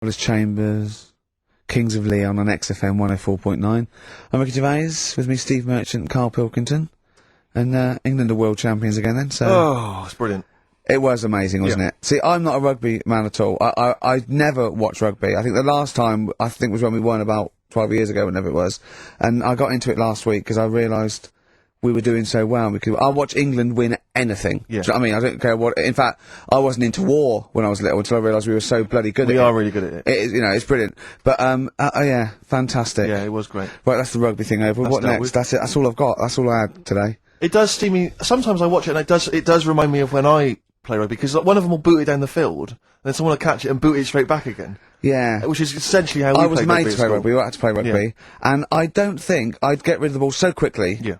Wallace Chambers, Kings of Leon on XFM 104.9. I'm Ricky Gervais, with me Steve Merchant, Karl Pilkington, and England are world champions again then, so... Oh, it's brilliant. It was amazing, wasn't it? See, I'm not a rugby man at all. I never watched rugby. I think the last time, was when we won about 12 years ago, whenever it was, and I got into it last week because I realised we were doing so well. I'll watch England win anything. Yeah. Do you know what I mean? I don't care what... In fact, I wasn't into war when I was little until I realised we were so bloody good at it. We are really good at it. It's brilliant. But, yeah, fantastic. Yeah, it was great. Right, that's the rugby thing over. What next? That's it. That's all I've got. That's all I had today. It does steam me... Sometimes I watch it and it does remind me of when I play rugby, because one of them will boot it down the field, and then someone will catch it and boot it straight back again. Yeah. Which is essentially how we play rugby. I was made to play rugby. We had to play rugby. And I don't think I'd get rid of the ball so quickly. Yeah.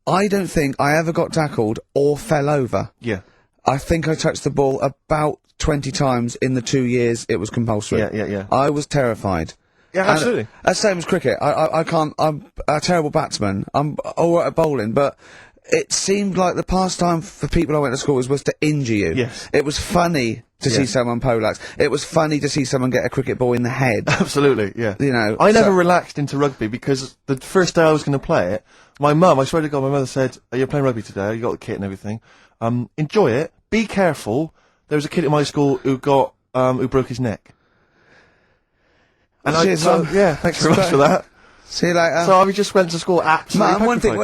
I don't think I ever got tackled or fell over. Yeah. I think I touched the ball about 20 times in the 2 years it was compulsory. Yeah. I was terrified. Yeah, absolutely. That's same as cricket. I can't... I'm a terrible batsman. I'm all right at bowling, but... It seemed like the pastime for people I went to school with was to injure you. Yes. It was funny to see someone poleaxe. It was funny to see someone get a cricket ball in the head. Absolutely, yeah. You know, I never relaxed into rugby because the first day I was going to play it, my mum, I swear to God, my mother said, "You're playing rugby today, you got the kit and everything. Enjoy it, be careful. There was a kid at my school who got, who broke his neck." And thanks very much for that. See you later. So I just went to school absolutely Man, one thing,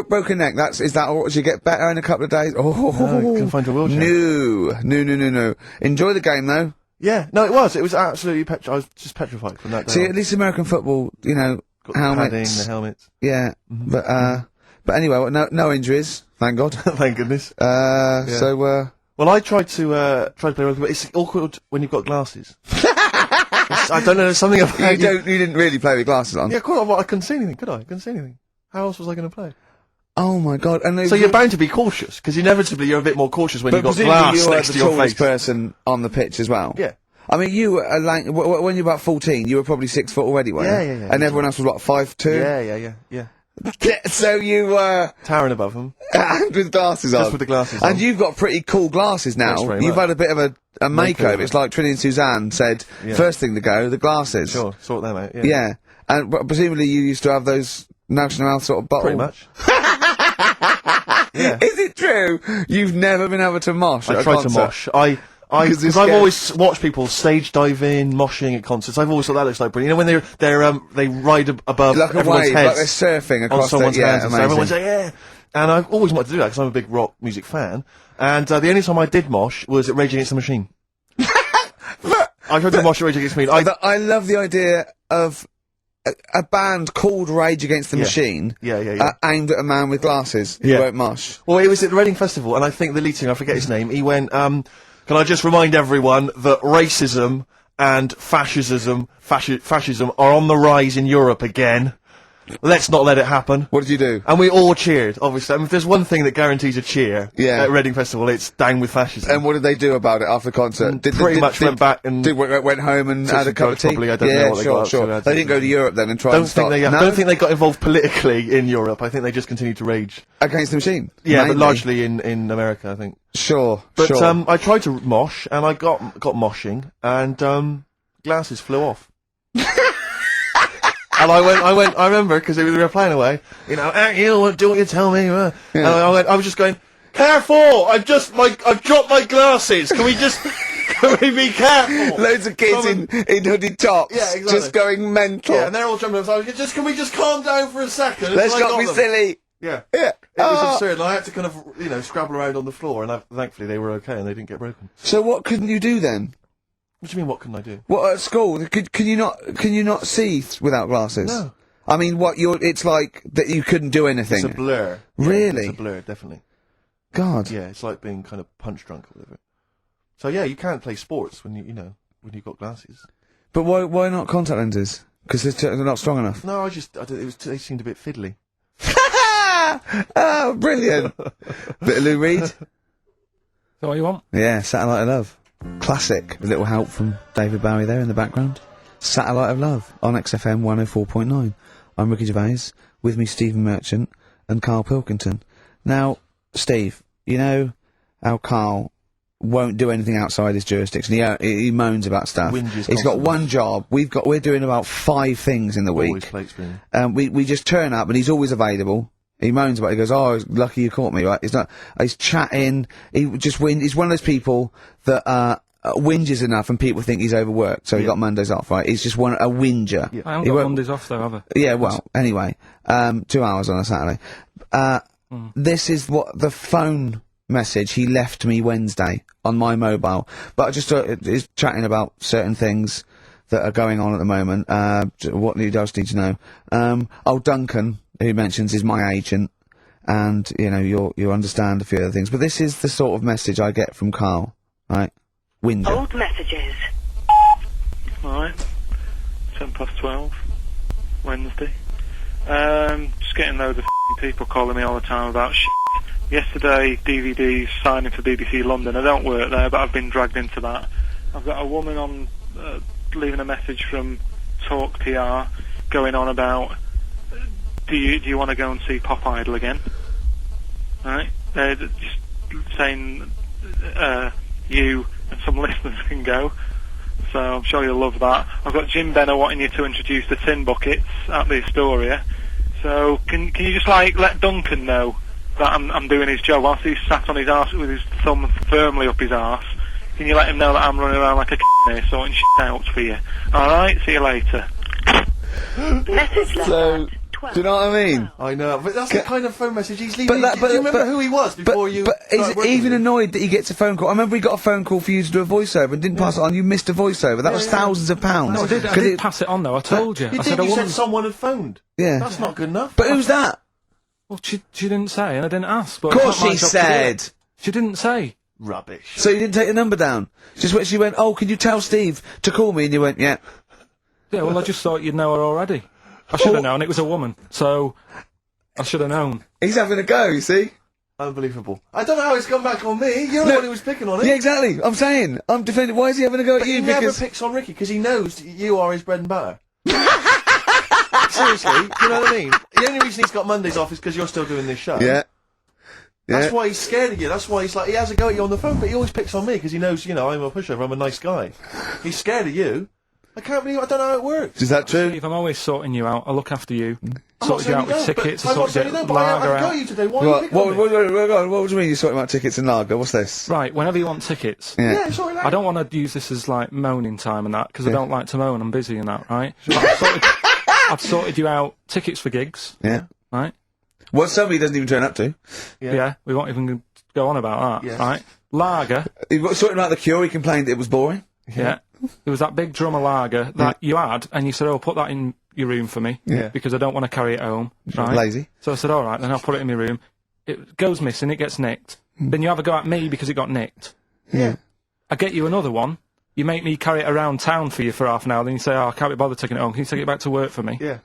broken neck, is that all? Did you get better in a couple of days? Oh, no, couldn't find a wheelchair. No. Enjoy the game, though. Yeah, no, it was absolutely I was just petrified from that day. See, at least American football, you know, got helmets. The padding, the helmets. Yeah, but anyway, no injuries, thank God. Thank goodness. So, well, I tried to play rugby, but it's awkward when you've got glasses. I don't know, there's something about you didn't really play with glasses on. Yeah, of course, I couldn't see anything, could I? I couldn't see anything. How else was I going to play? Oh my God! And so you're bound to be cautious, because inevitably you're a bit more cautious when you've got glass next to your face. But presumably you were the tallest person on the pitch as well. Yeah. I mean, you were when you were about 14, you were probably 6 foot already, weren't you? Yeah. And everyone else was what, 5'2"? Yeah. So you were towering above them, and with glasses on. Just with the glasses on. And you've got pretty cool glasses now. You've had a bit of a makeover. It's like Trinity and Suzanne said. First thing to go, the glasses. Sure, sort them out. Yeah, and presumably you used to have those National Health sort of bottle. Pretty much. Yeah. Is it true? You've never been able to mosh? I tried to mosh. Because I've always watched people stage diving, moshing at concerts. I've always thought that looks like brilliant. You know, when they ride above like everyone's heads, like they're surfing across someone's hands. Amazing. Everyone's like, yeah. And I've always wanted to do that because I'm a big rock music fan. And the only time I did mosh was at Rage Against the Machine. I tried to mosh at Rage Against the Machine. I love the idea of a band called Rage Against the Machine. Yeah. Aimed at a man with glasses who won't mosh. Well, it was at the Reading Festival, and I think the lead singer, I forget his name, he went, can I just remind everyone that racism and fascism are on the rise in Europe again. Let's not let it happen. What did you do? And we all cheered, obviously. I mean, if there's one thing that guarantees a cheer at Reading Festival, it's down with fascism. And what did they do about it after the concert? Pretty much went back and... went home and had a cup of tea? Probably, I don't know what they got up to. They didn't go to Europe then and try and stop... I don't think they got involved politically in Europe. I think they just continued to rage. Against the Machine? Yeah, but largely in America, I think. Sure. I tried to mosh, and I got moshing, and glasses flew off. And I remember, because we were playing away, you know, you do what you tell me, and I was just going, careful, I've dropped my glasses, can we be careful? Loads of kids in hooded tops, just going mental. Yeah, and they're all jumping up, so I was can we just calm down for a second? Let's not be silly. Yeah. It was absurd, and I had to kind of, scrabble around on the floor, and thankfully they were okay, and they didn't get broken. So what couldn't you do then? What do you mean, what couldn't I do? What, at school? Can you not see without glasses? No. I mean, it's like that you couldn't do anything. It's a blur. Really? It's a blur, definitely. God. Yeah, it's like being kind of punch drunk or whatever. So yeah, you can't play sports when when you've got glasses. But why not contact lenses? Because they're not strong enough. No, they seemed a bit fiddly. Oh, brilliant. Bit of Lou Reed. Is that what you want? Yeah, Satellite of Love. Classic. A little help from David Bowie there in the background. Satellite of Love on XFM 104.9. I'm Ricky Gervais, with me Stephen Merchant and Karl Pilkington. Now, Steve, you know how Karl won't do anything outside his jurisdiction. He moans about stuff. Whinges He's got constantly. one job. We're doing about 5 things in the Always week. plate spinning. We just turn up and he's always available. He moans about it. He goes, "Oh, lucky you caught me." Right? He's chatting. He's one of those people that whinges enough, and people think he's overworked. So he got Mondays off. Right? He's just a whinger. Yeah. I haven't He got won't- Mondays off though, have I? Yeah, well, anyway, 2 hours on a Saturday. This is what the phone message he left me Wednesday on my mobile. But I just he's chatting about certain things that are going on at the moment. What he does need to know. Duncan, who mentions, is my agent, and you know you understand a few other things. But this is the sort of message I get from Karl, right? Window. Old messages. Alright. 12:10, Wednesday. Just getting loads of people calling me all the time about shit. Yesterday, DVD's signing for BBC London. I don't work there, but I've been dragged into that. I've got a woman on, leaving a message from Talk PR, going on about, do you want to go and see Pop Idol again? Right? Just saying, you and some listeners can go. So I'm sure you'll love that. I've got Jim Benner wanting you to introduce the tin buckets at the Astoria. So can you just let Duncan know that I'm doing his job whilst he's sat on his arse with his thumb firmly up his arse? Can you let him know that I'm running around like a here sorting shit out for you? Alright, see you later. Message left So, at 12. do you know what I mean? I know, but that's the kind of phone message he's leaving. But Do you remember who he was before you? But he's started working even with him? annoyed that he gets a phone call. I remember he got a phone call for you to do a voiceover and didn't pass it on. You missed a voiceover. That was thousands of pounds. No, I did. I 'Cause did pass it on though. I told you. You I did. said I You said wouldn't. someone had phoned. Yeah. That's not good enough. But who's that? Well, she didn't say, and I didn't ask. But Of it's course not my she job to do said. it. She didn't say. Rubbish. So you didn't take the number down. She went, "Oh, can you tell Steve to call me?" And you went, "Yeah." Yeah. Well, I just thought you'd know her already. I should have known. It was a woman, so I should have known. He's having a go. You see? Unbelievable. I don't know how it's come back on me. You're the No. one who was picking on it. Yeah, exactly. I'm saying. I'm defending. Why is he having a go at But you? he never Because picks on Ricky because he knows you are his bread and butter. Seriously, you know what I mean? The only reason he's got Mondays off is because you're still doing this show. yeah. That's why he's scared of you. That's why he's like, he has a go at you on the phone, but he always picks on me because he knows, you know, I'm a pushover, I'm a nice guy. He's scared of you. I can't believe, I don't know how it works. Is that true? If I'm always sorting you out, I look after you. I'm not Sorted you saying out with don't, but tickets. I I'm not sorted saying you no, out but I lager got out. you today. Why are you picking on me? What do you mean you're talking about tickets and lager? What's this? Right, whenever you want tickets. Yeah. Yeah, sorry, I don't want to use this as like moaning time and that because I don't like to moan. I'm busy and that, right? I've sorted you out tickets for gigs, Yeah. right? What somebody doesn't even turn up to. Yeah, we won't even go on about that, Yes. right? Lager, He got sorting out the Cure. He complained it was boring. yeah. There was that big drum of lager that you had, and you said, "Oh, put that in your room for me, Yeah. because I don't want to carry it home." Right? Lazy. So I said, "All right, then I'll put it in my room." It goes missing, it gets nicked. Then you have a go at me because it got nicked. Yeah. I get you another one. You make me carry it around town for you for half an hour. Then you say, "Oh, I can't be bothered taking it home. Can you take it back to work for me?" Yeah.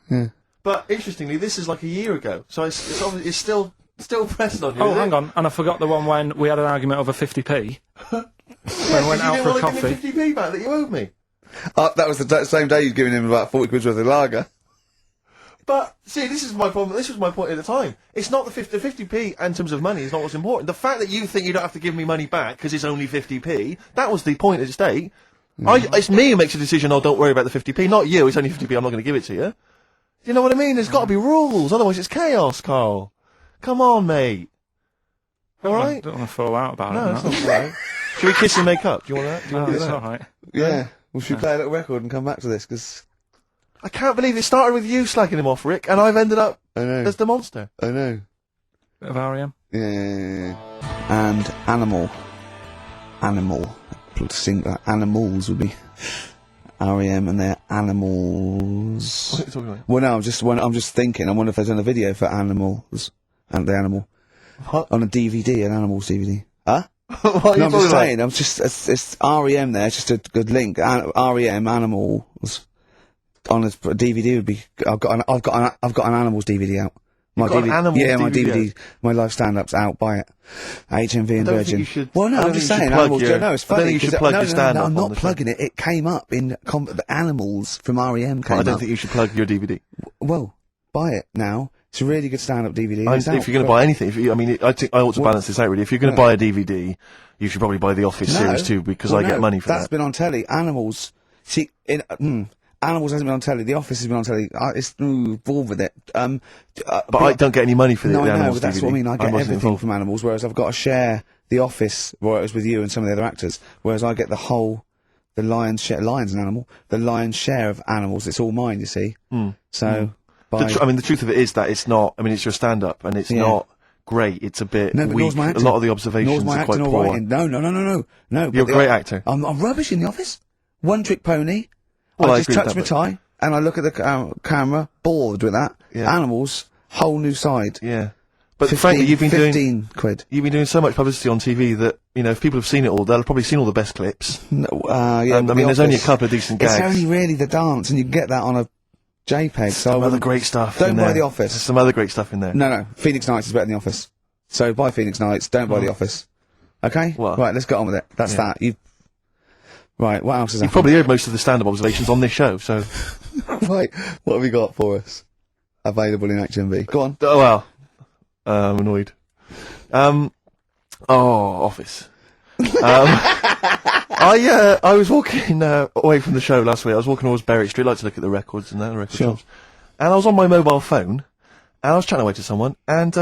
But interestingly, this is like a year ago, so it's obviously, it's still pressing on you. Oh, is it? hang on. And I forgot the one when we had an argument over 50p. When I went out you for a didn't want to coffee. give me 50p back that you owed me. That was the same day you'd given him about 40 quid worth of lager. But see, this is my problem. This was my point at the time. It's not the 50p in terms of money is not what's important. The fact that you think you don't have to give me money back because it's only 50p, that was the point at stake. It's me who makes a decision. Oh, don't worry about the 50p, not you. It's only 50p. I'm not going to give it to you. You know what I mean? There's got to be rules, otherwise it's chaos, Carl. Come on, mate. All I right? don't want to fall out about No, it. that's not right. Should we kiss and make up? Do you want that? Do you No, want to do it's that? all right. Yeah. Well, should we play a little record and come back to this? Because I can't believe it started with you slagging him off, Rick, and I've ended up I know. as the monster. I know. Bit of R.E.M. Yeah. And animal. Sing animals would be R.E.M. and they're animals. What are you talking about? Well, no, I'm just thinking. I wonder if there's a video for animals and the animal What? on a DVD, an animals DVD. Huh? What are No, you I'm talking just about? saying. I'm just it's REM there. It's just a good link. REM animals on a DVD would be. I've got an animals DVD out. My You've got an animals yeah, my DVD DVD, my live stand-up's out. Buy it. HMV and I don't Virgin. think you should. Well, no, I don't I'm just think you saying. should plug Animals. your- No, it's I don't funny. think you should 'cause plug no, your stand-up I'm on not the show. plugging it. It came up in the animals from REM. I Came don't up. think you should plug your DVD. Well, buy it now. It's a really good stand-up DVD. If you're going to buy anything, I think I ought to balance this out really. If you're going to buy a DVD, you should probably buy the Office series too, because I get money for That's that. been on telly. Animals. See, Animals hasn't been on telly. The Office has been on telly. It's involved with it. But I don't get any money for the Animals but that's DVD. what I mean. I get everything involved. from Animals, whereas I've got to share The Office royalties with you and some of the other actors, whereas I get the lion's share. Lion's an animal. The lion's share of Animals. It's all mine, you see. So, the truth of it is that it's not. I mean, it's your stand-up, and it's not great. It's a bit weak. A lot of the observations are quite poor. No. You're a great actor. I'm rubbish in The Office. One trick pony. Well, I just touch my tie and I look at the camera, bored with that. Yeah. Animals, whole new side. Yeah. But frankly, you've been doing 15 quid. You've been doing so much publicity on TV that, if people have seen it all, they'll have probably seen all the best clips. Yeah. And, there's only a couple of decent gags. It's only really the dance, and you can get that on a JPEG. Some other great stuff. Don't buy The Office. There's some other great stuff in there. No. Phoenix Nights is better than The Office. So buy Phoenix Nights. Don't buy The Office. Okay. Well, right. Let's get on with it. That's that. Right. What else is that? You've probably heard most of the stand-up observations on this show. So. Right. What have we got for us? Available in HMV. Go on. Oh well. I'm annoyed. Office. I was walking away from the show last week. I was walking towards Berwick Street, like to look at the records and that, the record shops. And I was on my mobile phone, and I was chatting away to someone, and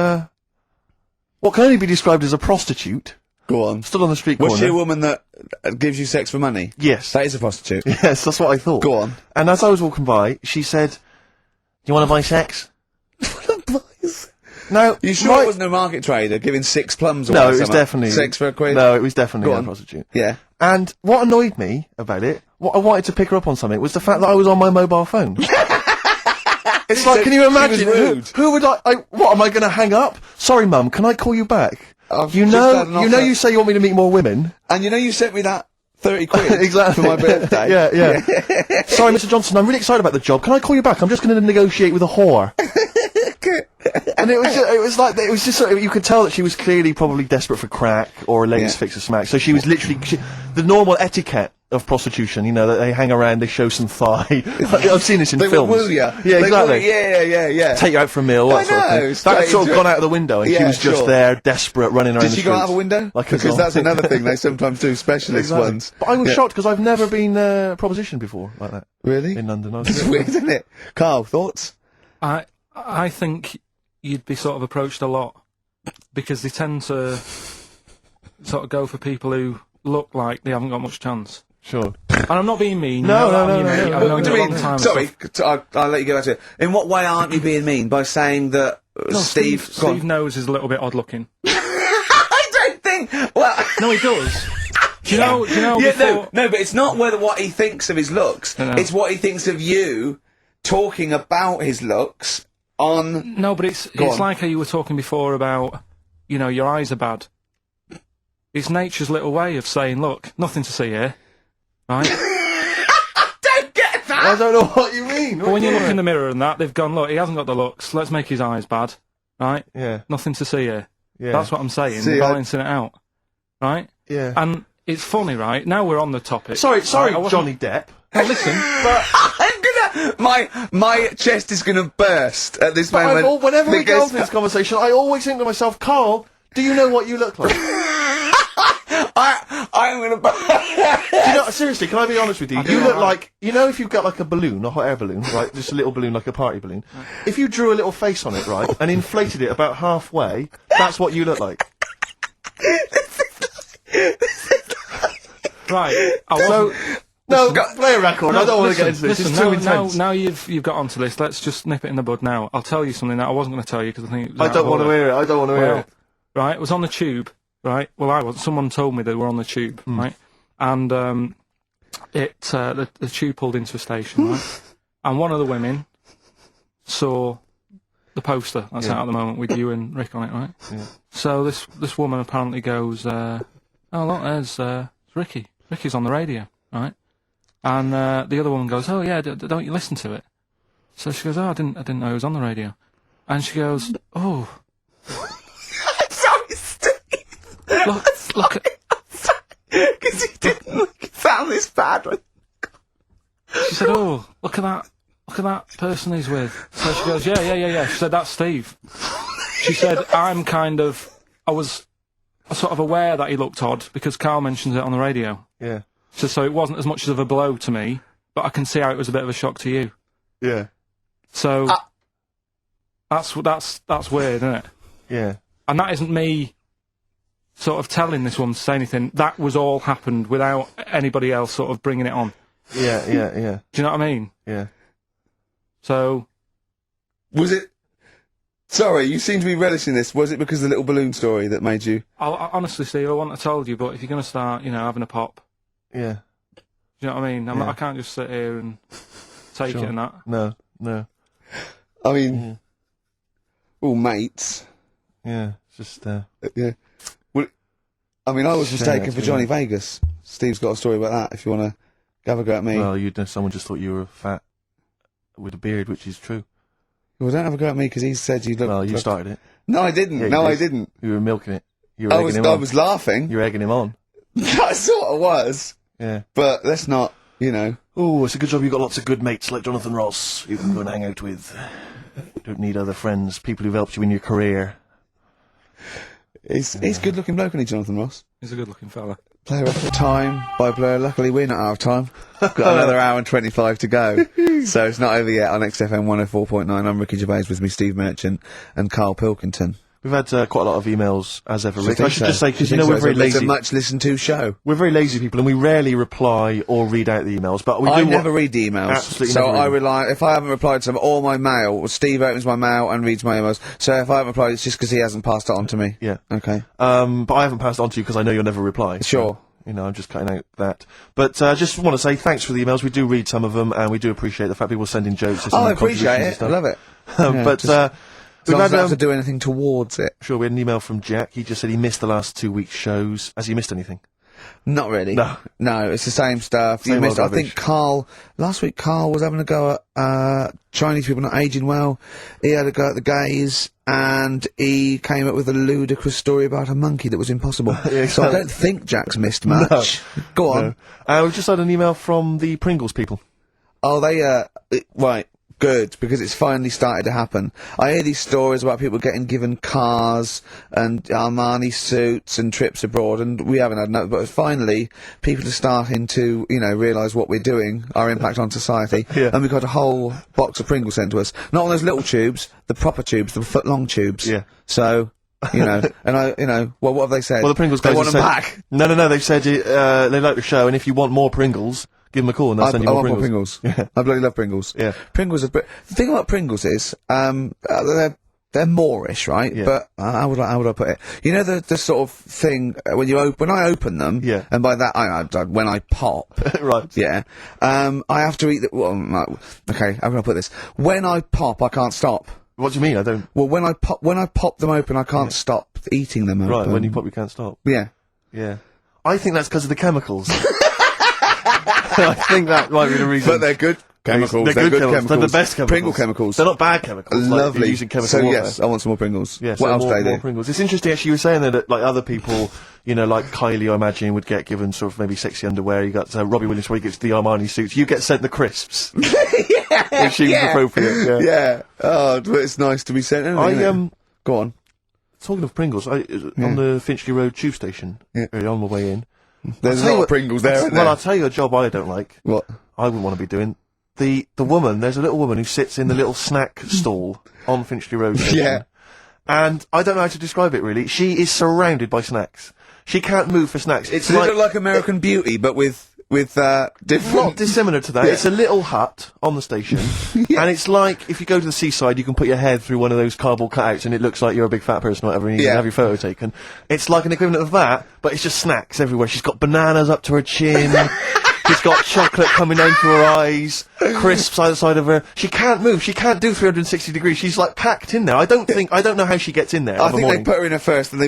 what can only be described as a prostitute. Go on. Stood on the street corner. Was she a woman that gives you sex for money? Yes. That is a prostitute. Yes, that's what I thought. Go on. And as I was walking by, she said, "You want to buy sex?" Now, You sure it wasn't a market trader giving 6 plums away? No, it was definitely... 6 for a quid? No, it was definitely Go a on. prostitute. Yeah. And what annoyed me about it, what I wanted to pick her up on something, was the fact that I was on my mobile phone. It's like, can you imagine? She was rude. Who would what, am I going to hang up? Sorry, Mum, can I call you back? You you say you want me to meet more women. And you sent me that 30 quid exactly. for my birthday. Yeah. Sorry, Mr. Johnson, I'm really excited about the job. Can I call you back? I'm just going to negotiate with a whore. And it was just sort of, you could tell that she was clearly probably desperate for crack or a latest fix of smack. So she was literally the normal etiquette of prostitution. That they hang around, they show some thigh. I've seen this in They films. will woo ya. Yeah, exactly. Yeah. Take you out for a meal. That sort of thing. That had sort of gone out of the window, and she was just there, desperate, running around. Did the she go out of a streets. window? Like because that's another thing they sometimes do. Specialist ones. But I was shocked because I've never been propositioned before like that. Really? In London. It's weird, isn't it? Carl, thoughts? I think you'd be sort of approached a lot because they tend to sort of go for people who look like they haven't got much chance. Sure. And I'm not being mean. No. I've known you a long time. Sorry, I'll let you go back to it. In what way aren't you being mean? By saying that Steve knows is a little bit odd looking. I don't think. Well, no, he does. Do you know? Yeah, no, but it's not what he thinks of his looks. No. It's what he thinks of you talking about his looks on. No, but it's like how you were talking before about, your eyes are bad. It's nature's little way of saying, look, nothing to see here, right? I don't get that. I don't know what you mean. But when you look in the mirror and that, they've gone, look, he hasn't got the looks. Let's make his eyes bad, right? Yeah. Nothing to see here. Yeah. That's what I'm saying. See, Balancing it out, right? Yeah. And it's funny, right? Now we're on the topic. Sorry, right, Johnny Depp. Now listen, my chest is gonna burst at this moment. Whenever we go into this conversation, I always think to myself, Carl, do you know what you look like? I'm gonna burst. Seriously, can I be honest with you? You look like, if you've got like a balloon, a hot air balloon, right, just a little balloon, like a party balloon, if you drew a little face on it, right, and inflated it about halfway, that's what you look like. right? No, play a record. I don't want to get into this. Listen, it's too intense. now you've got onto this. Let's just nip it in the bud now. I'll tell you something that I wasn't going to tell you because I think it was I don't want to hear it. I don't want to hear it. Right, it was on the tube. Right, well, I wasn't. Someone told me they were on the tube. Right, and the tube pulled into a station. Right, and one of the women saw the poster that's out at the moment with you and Rick on it. Right. Yeah. So this woman apparently goes, "Oh look, there's Ricky. Ricky's on the radio." Right. And the other woman goes, "Oh yeah, don't you listen to it?" So she goes, "Oh, I didn't know it was on the radio." And she goes, "Oh, Sorry, Steve. look at." Because he didn't sound this bad. She said, "Oh, look at that look at that person he's with. So she goes, yeah. She said, that's Steve. She said, I was sort of aware that he looked odd because Karl mentions it on the radio. Yeah. So it wasn't as much of a blow to me, but I can see how it was a bit of a shock to you. Yeah. So that's weird, isn't it? Yeah. And that isn't me sort of telling this woman to say anything. That was all happened without anybody else sort of bringing it on. Yeah. Do you know what I mean? Yeah. So... Was it... Sorry, you seem to be relishing this. Was it because of the little balloon story that made you... Honestly, Steve, I wouldn't have told you, but if you're going to start, having a pop... Yeah. Do you know what I mean? I can't just sit here and take it and that. No. I mean... All mates. Yeah, it's just... Yeah. Well, I mean, I was mistaken for Johnny Vegas. Steve's got a story about that, if you want to have a go at me. Well, someone just thought you were fat with a beard, which is true. Well, don't have a go at me, because he said you looked... Well, you started it. No, I didn't. Yeah, I didn't. You were milking it. You were I egging him on. I was laughing. You were egging him on. I sort of was. Yeah. But let's not, Oh, it's a good job you've got lots of good mates like Jonathan Ross you can go and hang out with. You don't need other friends, people who've helped you in your career. He's good-looking bloke, isn't he, Jonathan Ross? He's a good-looking fella. Player of time by Blur. Luckily, we're not out of time. Got another hour and 25 to go. So it's not over yet on XFM 104.9. I'm Ricky Gervais, with me Steve Merchant and Karl Pilkington. We've had quite a lot of emails, as ever, Rick. I should so. just say, because we're very It's lazy. a much listened to show. We're very lazy people, and we rarely reply or read out the emails, but we do... I never read the emails. Absolutely so never read I them. rely, if I haven't replied to them, all my mail, Steve opens my mail and reads my emails. So if I haven't replied, it's just because he hasn't passed it on to me. Yeah. Okay. But I haven't passed it on to you because I know you'll never reply. Sure. So, I'm just cutting out that. But I just want to say thanks for the emails. We do read some of them, and we do appreciate the fact people send in jokes. I appreciate it. I love it. But as long we've as I had, don't have to do anything towards it. sure, we had an email from Jack. He just said he missed the last 2 weeks' shows. Has he missed anything? Not really. No, it's the same stuff. Same You missed, old I think last week Karl was having a go at Chinese people not aging well. He had a go at the gays, and he came up with a ludicrous story about a monkey that was impossible. So I don't think Jack's missed much. Go on. No. We've just had an email from the Pringles people. Oh, right. Good, because it's finally started to happen. I hear these stories about people getting given cars and Armani suits and trips abroad, and we haven't had enough, but finally people are starting to, realise what we're doing, our impact on society, and we've got a whole box of Pringles sent to us. Not on those little tubes, the proper tubes, the foot-long tubes. Yeah. So... and well, what have they said? Well, the Pringles guys they want have them said, back. No, they've said they like the show, and if you want more Pringles, give them a call and they'll send you I more want Pringles. more Pringles. I bloody love Pringles. Yeah. Pringles are... The thing about Pringles is, they're Moorish, right? Yeah. But how would I put it? You know the sort of thing when I open them, Yeah. and by that when I pop, Right. yeah, I have to eat the. Well, okay, how can I put this? When I pop, I can't stop. What do you mean? I don't... Well, when I pop them open, I can't stop eating them open. Right, when you pop, you can't stop. Yeah. Yeah. I think that's because of the chemicals. I think that might be the reason. But they're good chemicals. They're good chemicals. They're the best chemicals. Pringle chemicals. They're not bad chemicals. Like Lovely. you're using chemical So warfare. yes, I want some more Pringles. Yeah, What so else do more they do? Pringles. It's interesting actually you were saying that like other people, like Kylie I imagine would get given sort of maybe sexy underwear. You got Robbie Williams where he gets the Armani suits. You get sent the crisps. Which seems appropriate. Yeah. Oh, but it's nice to be sent. Go on. Talking of Pringles, on the Finchley Road tube station, on my way in. There's a lot of Pringles there, isn't there? Well, I'll tell you a job I don't like. What? I wouldn't want to be doing. The woman, there's a little woman who sits in the little snack stall on Finchley Road station. Yeah. And I don't know how to describe it really. She is surrounded by snacks. She can't move for snacks. It's Does it look like American Beauty, but with different... not dissimilar to that. Yeah. It's a little hut on the station, and it's like if you go to the seaside, you can put your head through one of those cardboard cutouts, and it looks like you're a big fat person or whatever, and you can have your photo taken. It's like an equivalent of that, but it's just snacks everywhere. She's got bananas up to her chin. She's got chocolate coming down through her eyes, crisps either side of her. She can't move. She can't do 360 degrees. She's like packed in there. I don't know how she gets in there. I think they put her in there first, and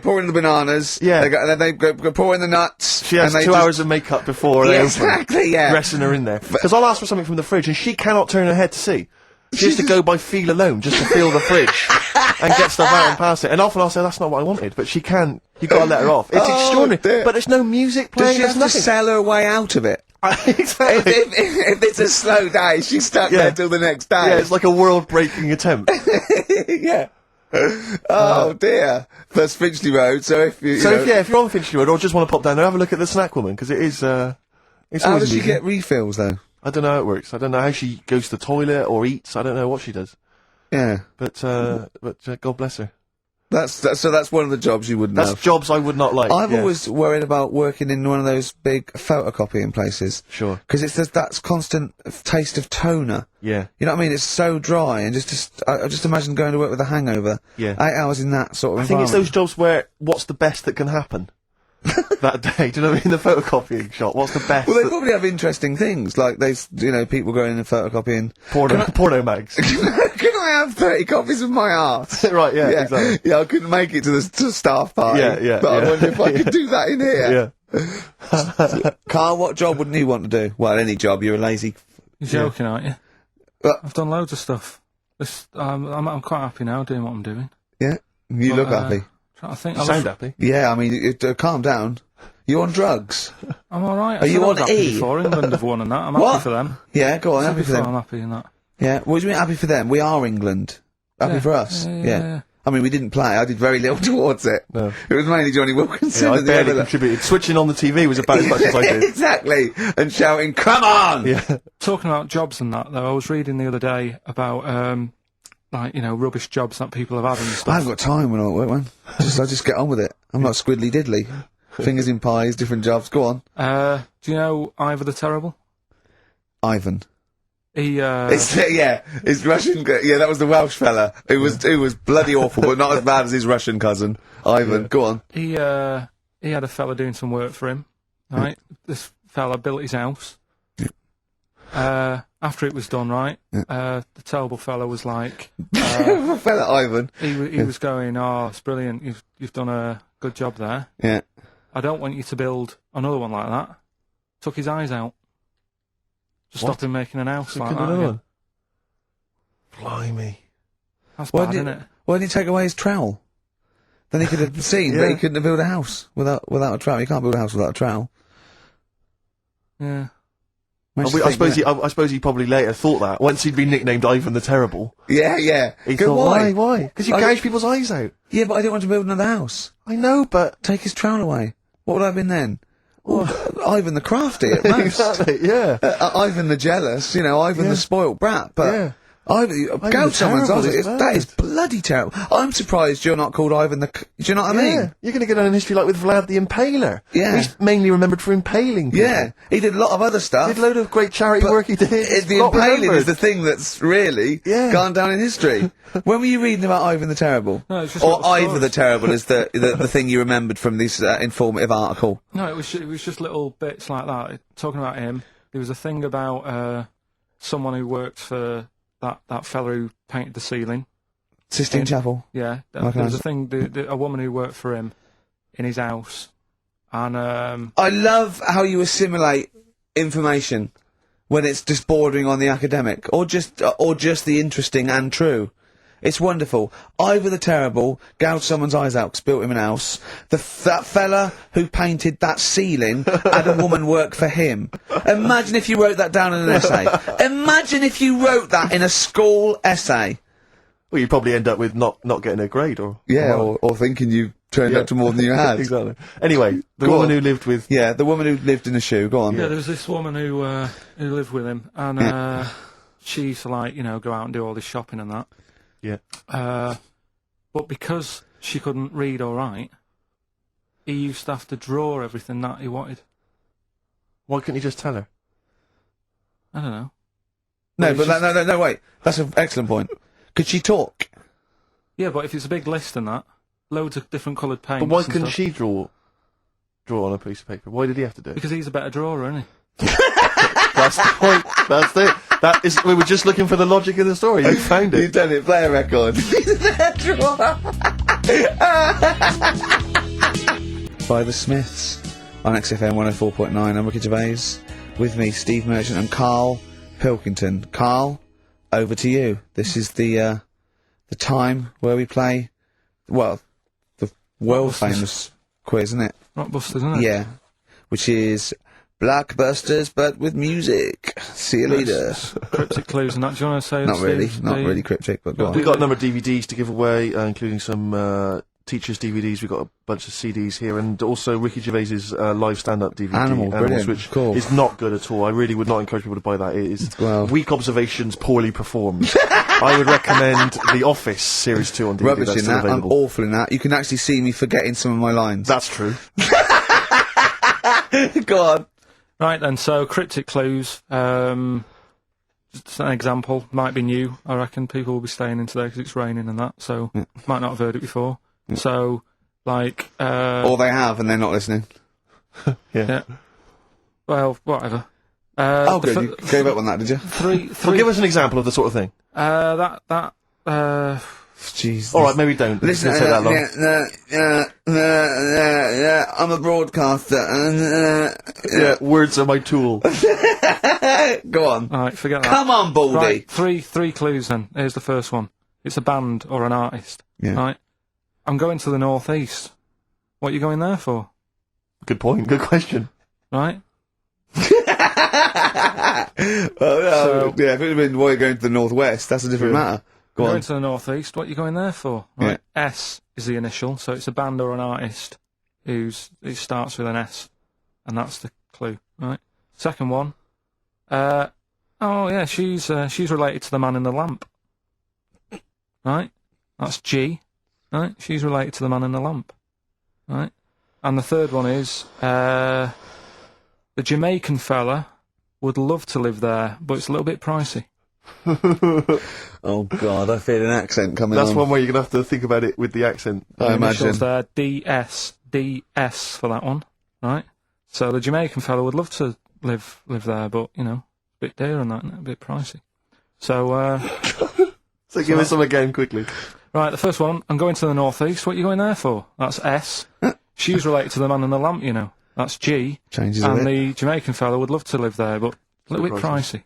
pour in the bananas. Yeah. And then they go pour in the nuts. She has and 2 hours of makeup before they open, exactly, yeah. dressing her in there. Because I'll ask for something from the fridge, and she cannot turn her head to see. She has to go by feel alone, just to feel the fridge, and get stuff out and pass it. And often I'll say, that's not what I wanted, but she can't. You've got to let her off. It's extraordinary. Dear. But there's no music Does playing, she there's have to nothing. sell her way out of it? Exactly. If it's a slow day, she's stuck there till the next day. Yeah, it's like a world-breaking attempt. Yeah. Oh dear. That's Finchley Road. So if you, if you're on Finchley Road or just want to pop down there, have a look at the snack woman, because it is. It's how always does she amusing. get refills though? I don't know how it works. I don't know how she goes to the toilet or eats. I don't know what she does. Yeah. But God bless her. So that's one of the jobs you wouldn't That's have. jobs I would not like. I've yeah. always worried about working in one of those big photocopying places. Sure. Because it's that constant taste of toner. Yeah. You know what I mean? It's so dry, and I just imagine going to work with a hangover. Yeah. 8 hours in that sort of I think it's environment. those jobs where what's the best that can happen that day. Do you know what I mean? The photocopying shop. What's the best? Well, they probably have interesting things, like people going in and photocopying. Porno mags. Can I have 30 copies of my art? Right, yeah, exactly. Yeah, I couldn't make it to the staff party. Yeah, But yeah. I wonder if I could do that in here. Yeah. Carl, what job wouldn't you want to do? Well, any job. You're a lazy. You're joking, aren't you? Well- I've done loads of stuff. I'm quite happy now doing what I'm doing. Yeah, you look happy. Trying to think. You sound happy. Yeah, I mean, calm down. You on drugs? I'm all right. Are you on happy E? before England have won and that. I'm What? happy for them. Yeah, go on. Said Happy for before, them. I'm happy in that. Yeah. What do you mean happy for them? We are England. Happy Yeah. for us. Yeah. I mean, we didn't play. I did very little towards it. No. It was mainly Johnny Wilkinson. Yeah, I and the barely other- contributed. Switching on the TV was about as much as I did. Exactly. And shouting, "Come on!" Yeah. Talking about jobs and that, though, I was reading the other day about rubbish jobs that people have had and I stuff. haven't got time when I'm at work, man. I just get on with it. I'm not squiddly diddly. Fingers in pies, different jobs. Go on. Do you know Ivor the Terrible? Ivan. He It's Russian. Yeah, that was the Welsh fella. It was bloody awful, but not as bad as his Russian cousin, Ivan. Yeah. Go on. he had a fella doing some work for him. Right, this fella built his house. After it was done, right, the terrible fella was like, Fella Ivan. he was going, "Oh, it's brilliant. You've done a good job there. Yeah. I don't want you to build another one like that." Took his eyes out. Just What? stopped him making an house So like could that. another again. one. Blimey. That's Why bad, didn't isn't it? Why didn't he take away his trowel? Then he could have seen, but Yeah. he couldn't have built a house without a trowel. You can't build a house without a trowel. Yeah. Makes you I think, suppose doesn't I suppose he probably later thought that once he'd been nicknamed Ivan the Terrible. it? Yeah. He Go, thought, why? Because you I- gouge people's eyes out. Yeah, but I didn't want to build another house. I know, but Take his trowel away. What would I have been then? Ivan the crafty at most. exactly, yeah. Ivan the jealous, Ivan Yeah. the spoilt brat, but Yeah. Ivan the gouge someone's terrible eyes, is that bad. is bloody terrible. I'm surprised you're not called Ivan the, do you know what I mean? Yeah, you're going to go down in history like with Vlad the Impaler. Yeah. He's mainly remembered for impaling people. Yeah, he did a lot of other stuff. He did a load of great charity but work he did. The Not impaling remembered. is the thing that's really Yeah. gone down in history. When were you reading about Ivan the Terrible? No, it's just or little Ivor stories. the Terrible is the thing you remembered from this informative article. No, it was just little bits like that. Talking about him, there was a thing about someone who worked for that fella who painted the ceiling. Sistine Chapel. Yeah, Okay. there was a thing. A woman who worked for him in his house, and I love how you assimilate information when it's just bordering on the academic, or just the interesting and true. It's wonderful. Ivor the Terrible gouged someone's eyes out 'cause built him an house. That fella who painted that ceiling had a woman work for him. Imagine if you wrote that down in an essay. Imagine if you wrote that in a school essay. Well, you'd probably end up with not getting a grade or... Yeah, or thinking you turned up to more than you had. Exactly. Anyway, the Go woman on. who lived with... Yeah, the woman who lived in a shoe. Go on. yeah, there was this woman who lived with him, and she used to go out and do all this shopping and that. Yeah. But because she couldn't read or write, he used to have to draw everything that he wanted. Why couldn't you just tell her? I don't know. No, Well, but no, wait. That's an excellent point. Could she talk? Yeah, but if it's a big list and that, loads of different coloured paints. But why and couldn't stuff. she draw on a piece of paper? Why did he have to do it? Because he's a better drawer, isn't he? That's the point. That's it. We were just looking for the logic of the story. You found You've it. done it. Play a record. By the Smiths on XFM 104.9. I'm Ricky Gervais. With me, Steve Merchant and Karl Pilkington. Karl, over to you. This is the time where we play, well, the world famous quiz, isn't it? Rockbusters, isn't it? Yeah. Which is Blockbusters, but with music. See you later. Cryptic clues and that. Do you want to say Not really, Steve, not the- really cryptic, but go on. We got a number of DVDs to give away, including some teachers' DVDs. We've got a bunch of CDs here, and also Ricky Gervais's live stand-up DVD, Animal, brilliant, which cool. is not good at all. I really would not encourage people to buy that. It is Well. weak observations, poorly performed. I would recommend The Office Series 2 on DVD. Rubbish That's in still that. I'm available. awful in that. You can actually see me forgetting some of my lines. That's true. Go on. Right then, so cryptic clues. Just an example, might be new. I reckon people will be staying in today because it's raining and that, so might not have heard it before. So, like, Or they have, and they're not listening. yeah. Well, whatever. Oh, the good. You gave up on that, did you? Three. Well, give us an example of the sort of thing. Jeez. All right, maybe don't. Listen, It's gonna take that long. yeah, I'm a broadcaster. Yeah, words are my tool. Go on. Alright, forget that. Come on, Baldy. Right, three clues then. Here's the first one. It's a band or an artist. Yeah. Right? I'm going to the northeast. What are you going there for? Good point. Good question. Right? Yeah, if it had been why you're going to the northwest, that's a different matter. Go I'm on. going to the northeast. What are you going there for? Right? S is the initial, so it's a band or an artist who starts with an S, and that's the clue. Right? Second one. Oh yeah, she's related to the man in the lamp. Right? That's G. Right? She's related to the man in the lamp. Right? And the third one is the Jamaican fella would love to live there, but it's a little bit pricey. Oh God, I feel an accent coming That's on. one way you're gonna have to think about it with the accent. I Initials imagine. there, DS for that one, right? So the Jamaican fella would love to live there, but you know, a bit dear and that, isn't it? A bit pricey. So, So give us some again quickly. right, the first one, I'm going to the northeast. What are you going there for? That's S. She's related to the man in the lamp, you know. That's G. Changes a And bit. the Jamaican fella would love to live there, but a little bit pricey.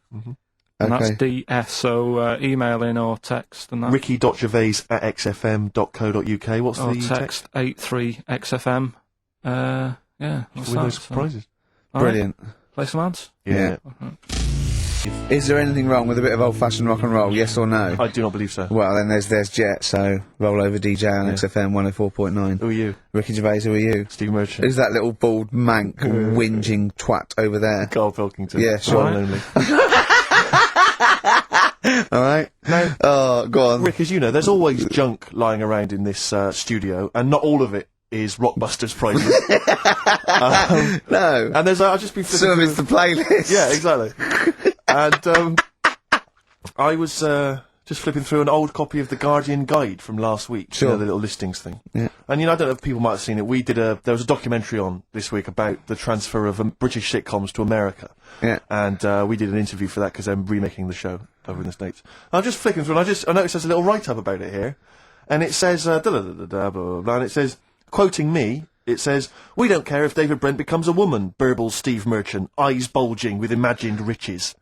And Okay. that's DS. So email in or text and that. Ricky.gervais@xfm.co.uk. What's Or the text 83XFM. Yeah, what's with those that? surprises? All right, Brilliant. play some ads. Yeah. Is there anything wrong with a bit of old-fashioned rock and roll? Yes or no? I do not believe so. Well, then there's Jet. So roll over DJ on XFM 104.9. Who are you? Ricky Gervais, who are you? Steve Merchant. Who's that little bald mank whinging twat over there? Karl Pilkington. Yeah, sure. One and only. All right. Now, Oh, go on. Rick, as you know, there's always junk lying around in this studio, and not all of it is Rockbusters prizes. No. And there's I've just been flipping Some of through it's the playlist. Yeah, exactly. And I was just flipping through an old copy of the Guardian Guide from last week. Sure. You know, the little listings thing. Yeah. And, you know, I don't know if people might have seen it. There was a documentary on this week about the transfer of British sitcoms to America. Yeah. And we did an interview for that because they're remaking the show over in the States. I'm just flicking through and I noticed there's a little write-up about it here. And it says, blah, blah, blah, blah, and it says, quoting me, it says, "We don't care if David Brent becomes a woman," burbles Steve Merchant, eyes bulging with imagined riches.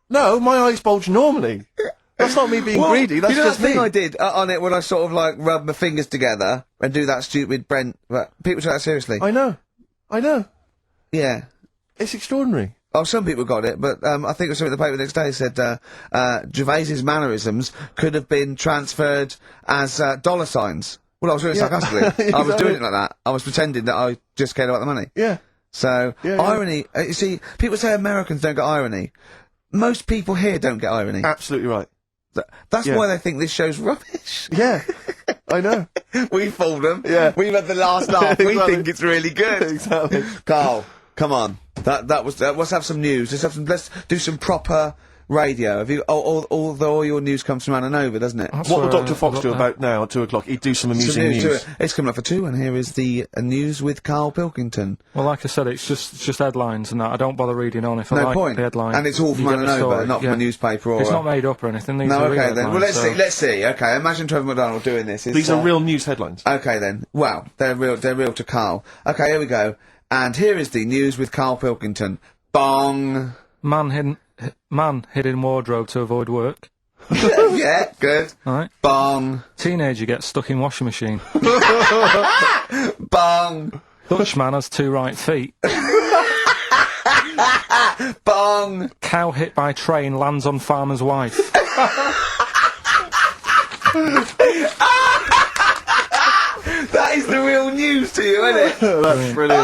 No, my eyes bulge normally. That's not me being greedy, that's you know just that thing me. I did on it when I sort of like rub my fingers together and do that stupid Brent. But people take that seriously. I know. Yeah. It's extraordinary. Oh, some people got it, but I think it was something in the paper the next day said Gervais's mannerisms could have been transferred as dollar signs. Well, I was doing it sarcastically. I was doing it like that. I was pretending that I just cared about the money. Yeah. So, Yeah, yeah. irony, you see, people say Americans don't get irony. Most people here don't get irony. Absolutely right. That's yeah. why they think this show's rubbish. Yeah. I know. We fooled them. Yeah. We've had the last laugh. We Exactly. think it's really good. Exactly. Carl, come on. Let's have some news. Let's do some proper radio. Have you? All your news comes from Anna Nova, doesn't it? That's What will where Dr. I Fox got do that. about now at 2 o'clock? He'd do some Some amusing news to news. it. It's coming up for 2, and here is the news with Karl Pilkington. Well, like I said, it's just headlines and that. I don't bother reading on if I No like point. the headline. And it's all from You get Anna the Nova, story, not from yeah. a newspaper or. It's not made up or anything. These No, are real okay then. Well, headlines, so- let's see. Okay, imagine Trevor McDonald doing this. It's, These are real news headlines. Okay then. Well, they're real to Karl. Okay, here we go. And here is the news with Karl Pilkington. Bong. Man hid in wardrobe to avoid work. Yeah, good. Right. Bong. Teenager gets stuck in washing machine. Bong. Dutchman has 2 right feet. Bong! Cow hit by train lands on farmer's wife. That is the real news to you, isn't it? That's brilliant.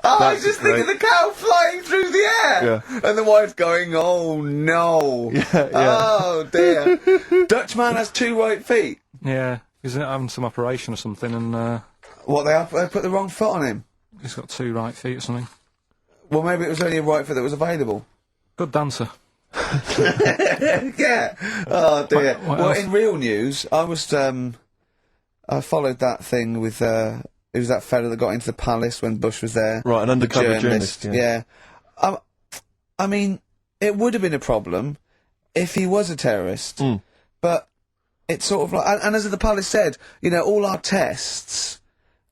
I was just thinking the cow flying through the air, Yeah. and the wife going, "Oh no! Oh dear!" Dutchman has 2 right feet. Yeah, he's having some operation or something, and What they put the wrong foot on him? he's got 2 right feet or something. Well, maybe it was only a right foot that was available. Good dancer. Yeah. Oh dear. What Well, else? in real news, I was I followed that thing with it was that fella that got into the palace when Bush was there. Right, an undercover journalist. Yeah. I mean, it would have been a problem if he was a terrorist, but it's sort of like, and as the palace said, you know, all our tests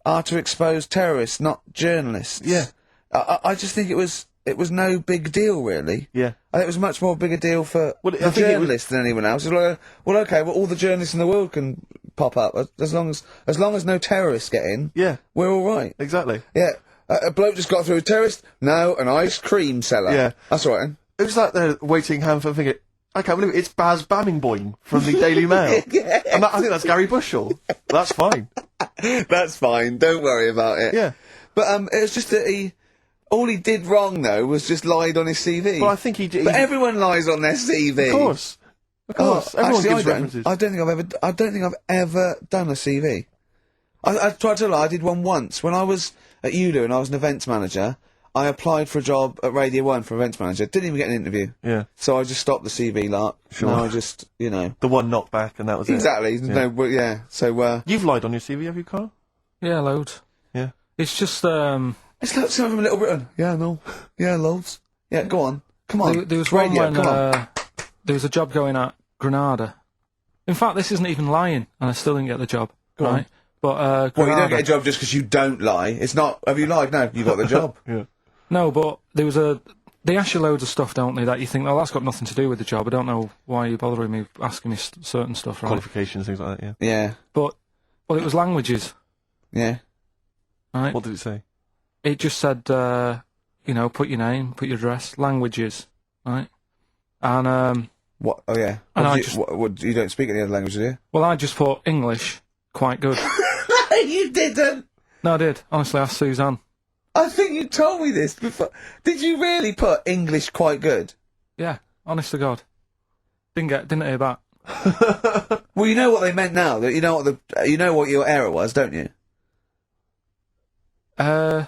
are to expose terrorists, not journalists. Yeah. I just think it was no big deal, really. Yeah. I think it was a much more bigger deal for Well, I the think it was- journalists than anyone else. It's like, well, okay, well, all the journalists in the world can pop up as long as no terrorists get in. Yeah. We're all right. Exactly. Yeah, a bloke just got through a terrorist. No, an ice cream seller. Yeah. That's all right. Then. It was like they're waiting hand for finger. I can't believe it. It's Baz Bammingboyne from the Daily Mail. And I think that's Gary Bushell. That's fine. That's fine. Don't worry about it. Yeah. But it was just that all he did wrong though was just lied on his CV. Well, I think he did. But everyone lies on their CV. Of course. Of course. Everyone actually, gives references. I don't think I've ever done a CV. I tried to lie. I did one once when I was at ULU and I was an events manager. I applied for a job at Radio 1 for events manager. Didn't even get an interview. Yeah. So I just stopped the CV lark. Sure. No, I just, you know. The one knockback, and that was Exactly. it. No, well, yeah. So, You've lied on your CV, have you, Carl? Yeah, loads. Yeah. It's just, it's like something from Little Britain. Yeah, no. Yeah, loads. Yeah, go on. Come on. there was It's radio. one when, Come on. there was a job going at Granada. In fact, this isn't even lying, and I still didn't get the job. Go on. Right? But, Well, Granada, you don't get a job just because you don't lie. It's not, have you lied? No, you got the job. Yeah. No, but there was they ask you loads of stuff, don't they, that you think, oh, that's got nothing to do with the job. I don't know why you're bothering me asking me certain stuff, right? Qualifications, things like that, yeah. Yeah. But, well, it was languages, Yeah. right? What did it say? It just said, you know, put your name, put your address, languages, right? And, What? Oh, yeah. And I you, just- what, you don't speak any other language, do you? well, I just put English, quite good. You didn't! No, I did. Honestly, ask Suzanne. I think you told me this before. Did you really put English quite good? Yeah, honest to God. Didn't hear that. Well, you know what they meant now. That you know what your error was, don't you? Yeah,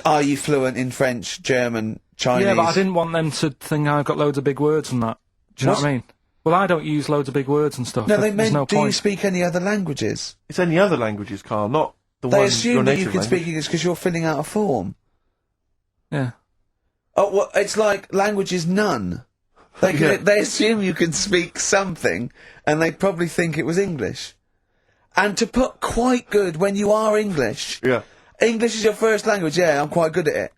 Are you fluent in French, German, Chinese? but I didn't want them to think I've got loads of big words and that. Do you know what I mean? Well, I don't use loads of big words and stuff. No, they There's meant. no Do you point. speak any other languages? It's any other languages, Carl, not the They one assume your that you native can language. speak English because you're filling out a form. Yeah. Oh, well, it's like language is none. They assume you can speak something, and they probably think it was English. And to put quite good when you are English. Yeah. English is your first language, yeah, I'm quite good at it.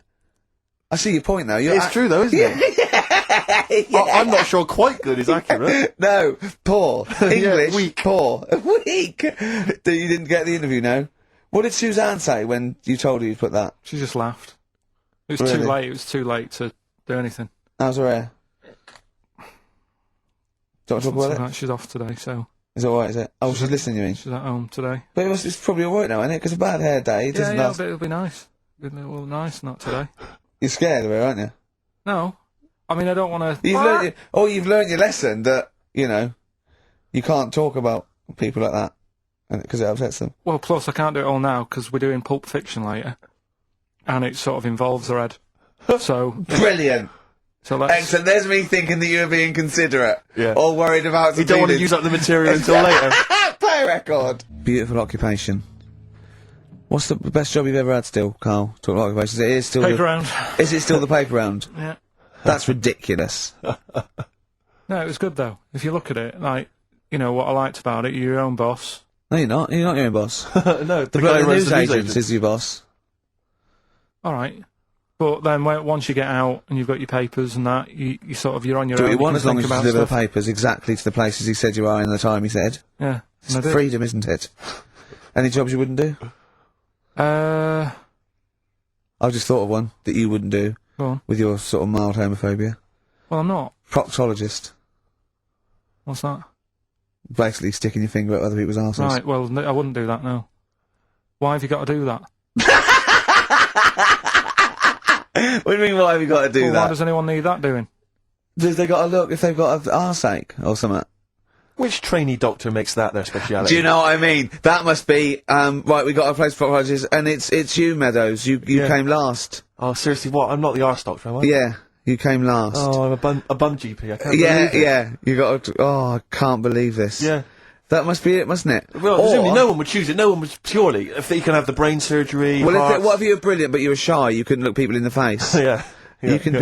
I see your point, though. It's true, though, isn't it? I'm not sure quite good is accurate. No, poor. English, weak. poor. Weak. You didn't get the interview, no? What did Suzanne say when you told her you put that? She just laughed. It was Really? too late. It was too late to do anything. How's her hair? Don't want to talk about it? Tonight, she's off today, so It's alright, is it? Oh, she's listening, you mean? she's at home today. But it's probably alright now, isn't it? Because a bad hair day, it doesn't last. But it'll be nice. Well, nice, not today. You're scared of her, aren't you? No. I mean, I don't want to... You've learned your lesson that, you know, you can't talk about people like that. Because it upsets them. Well, plus I can't do it all now, because we're doing Pulp Fiction later. And it sort of involves her head. So... Brilliant! So let's... Excellent, there's me thinking that you're being considerate. Yeah. Or worried about You don't want to use up the material until later. Play a record! Beautiful occupation. What's the best job you've ever had still, Carl? Talking about occupations. It is still Paper round. Is it still the paper round? Yeah. That's ridiculous. No, it was good, though. If you look at it, like, you know, what I liked about it, you're your own boss. No, you're not. You're not your own boss. No, The guy bloke who at the runs news the news agent agent. is your boss. All right. But then once you get out and you've got your papers and that, you sort of, you're on your Do own. what you want can as long think as you about deliver the stuff. papers exactly to the places he said you are in the time he said. Yeah. It's And I did. freedom, isn't it? Any jobs you wouldn't do? Go I just thought of one that you wouldn't do on. with your sort of mild homophobia. Well, I'm not. Proctologist. What's that? Basically sticking your finger at other people's arses. Right, well, I wouldn't do that, no. Why have you got to do that? What do you mean, why have you got to do Well, that? why does anyone need that doing? Have they got to look if they've got an arseache or something? Which trainee doctor makes that their speciality? Do you know what I mean? That must be, right, we got a place for proctologists, and it's you, Meadows. You Yeah. came last. Oh, seriously, what? I'm not the arse doctor, am I? Yeah, you came last. Oh, I'm a bum GP. I can't yeah, believe it. yeah. You got to, I can't believe this. Yeah. That must be it, mustn't it? Well, presumably no one would choose it. No one would purely if they can have the brain surgery. Well, hearts. what if you were brilliant but you were shy? You couldn't look people in the face. yeah. You can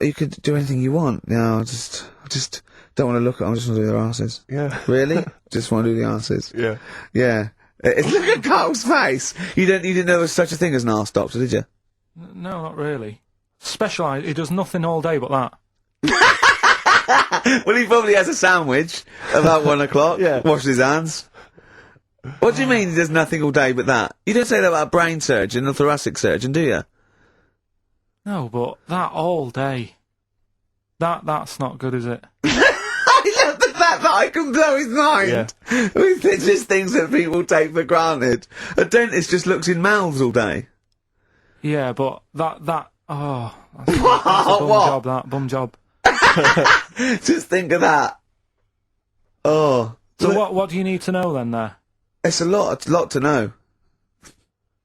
you could do anything you want. No, I just don't want to look at them. I just want to do their asses. Yeah. Really? Just want to do the asses. Yeah. Yeah. Look at Carl's face. You didn't know there was such a thing as an arse doctor, did you? No, not really. Specialised, he does nothing all day but that. Well, he probably has a sandwich about 1 o'clock. Yeah. Washes his hands. What do you mean he does nothing all day but that? You don't say that about a brain surgeon or thoracic surgeon, do you? No, but that all day. That's not good, is it? I love the fact that I can blow his mind with just things that people take for granted. A dentist just looks in mouths all day. Yeah, but that's a bum What? job, bum job. Just think of that. Oh. So what do you need to know then there? It's a lot to know.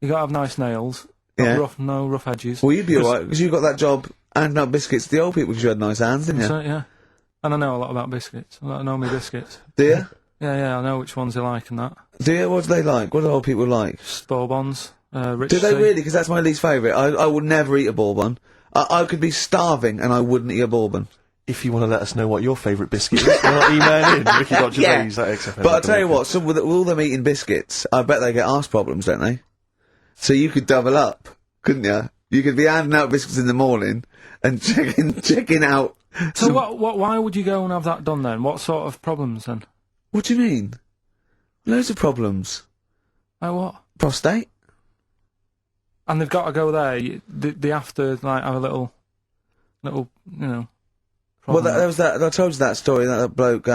You gotta have nice nails. Yeah. No rough edges. Well, you'd be alright, because you got that job handing out biscuits to the old people because you had nice hands, didn't you? So, yeah. And I know a lot about biscuits. I know my biscuits. Do you? Yeah, I know which ones they like and that. Do you? What do they like? What do old people like? Bourbons, rich Do they tea. really? Because that's my least favourite. I would never eat a bourbon. I could be starving and I wouldn't eat a bourbon. If you want to let us know what your favourite biscuit is, email in Ricky.Gervais at XFM. But I'll tell you what, with all them eating biscuits, I bet they get arse problems, don't they? So you could double up, couldn't you? You could be handing out biscuits in the morning and checking out. So why would you go and have that done then? What sort of problems then? What do you mean? Loads of problems. Like what? Prostate. And they've got to go there. They have to like have a little, you know. Well, problem. there was that. I told you that story. That bloke.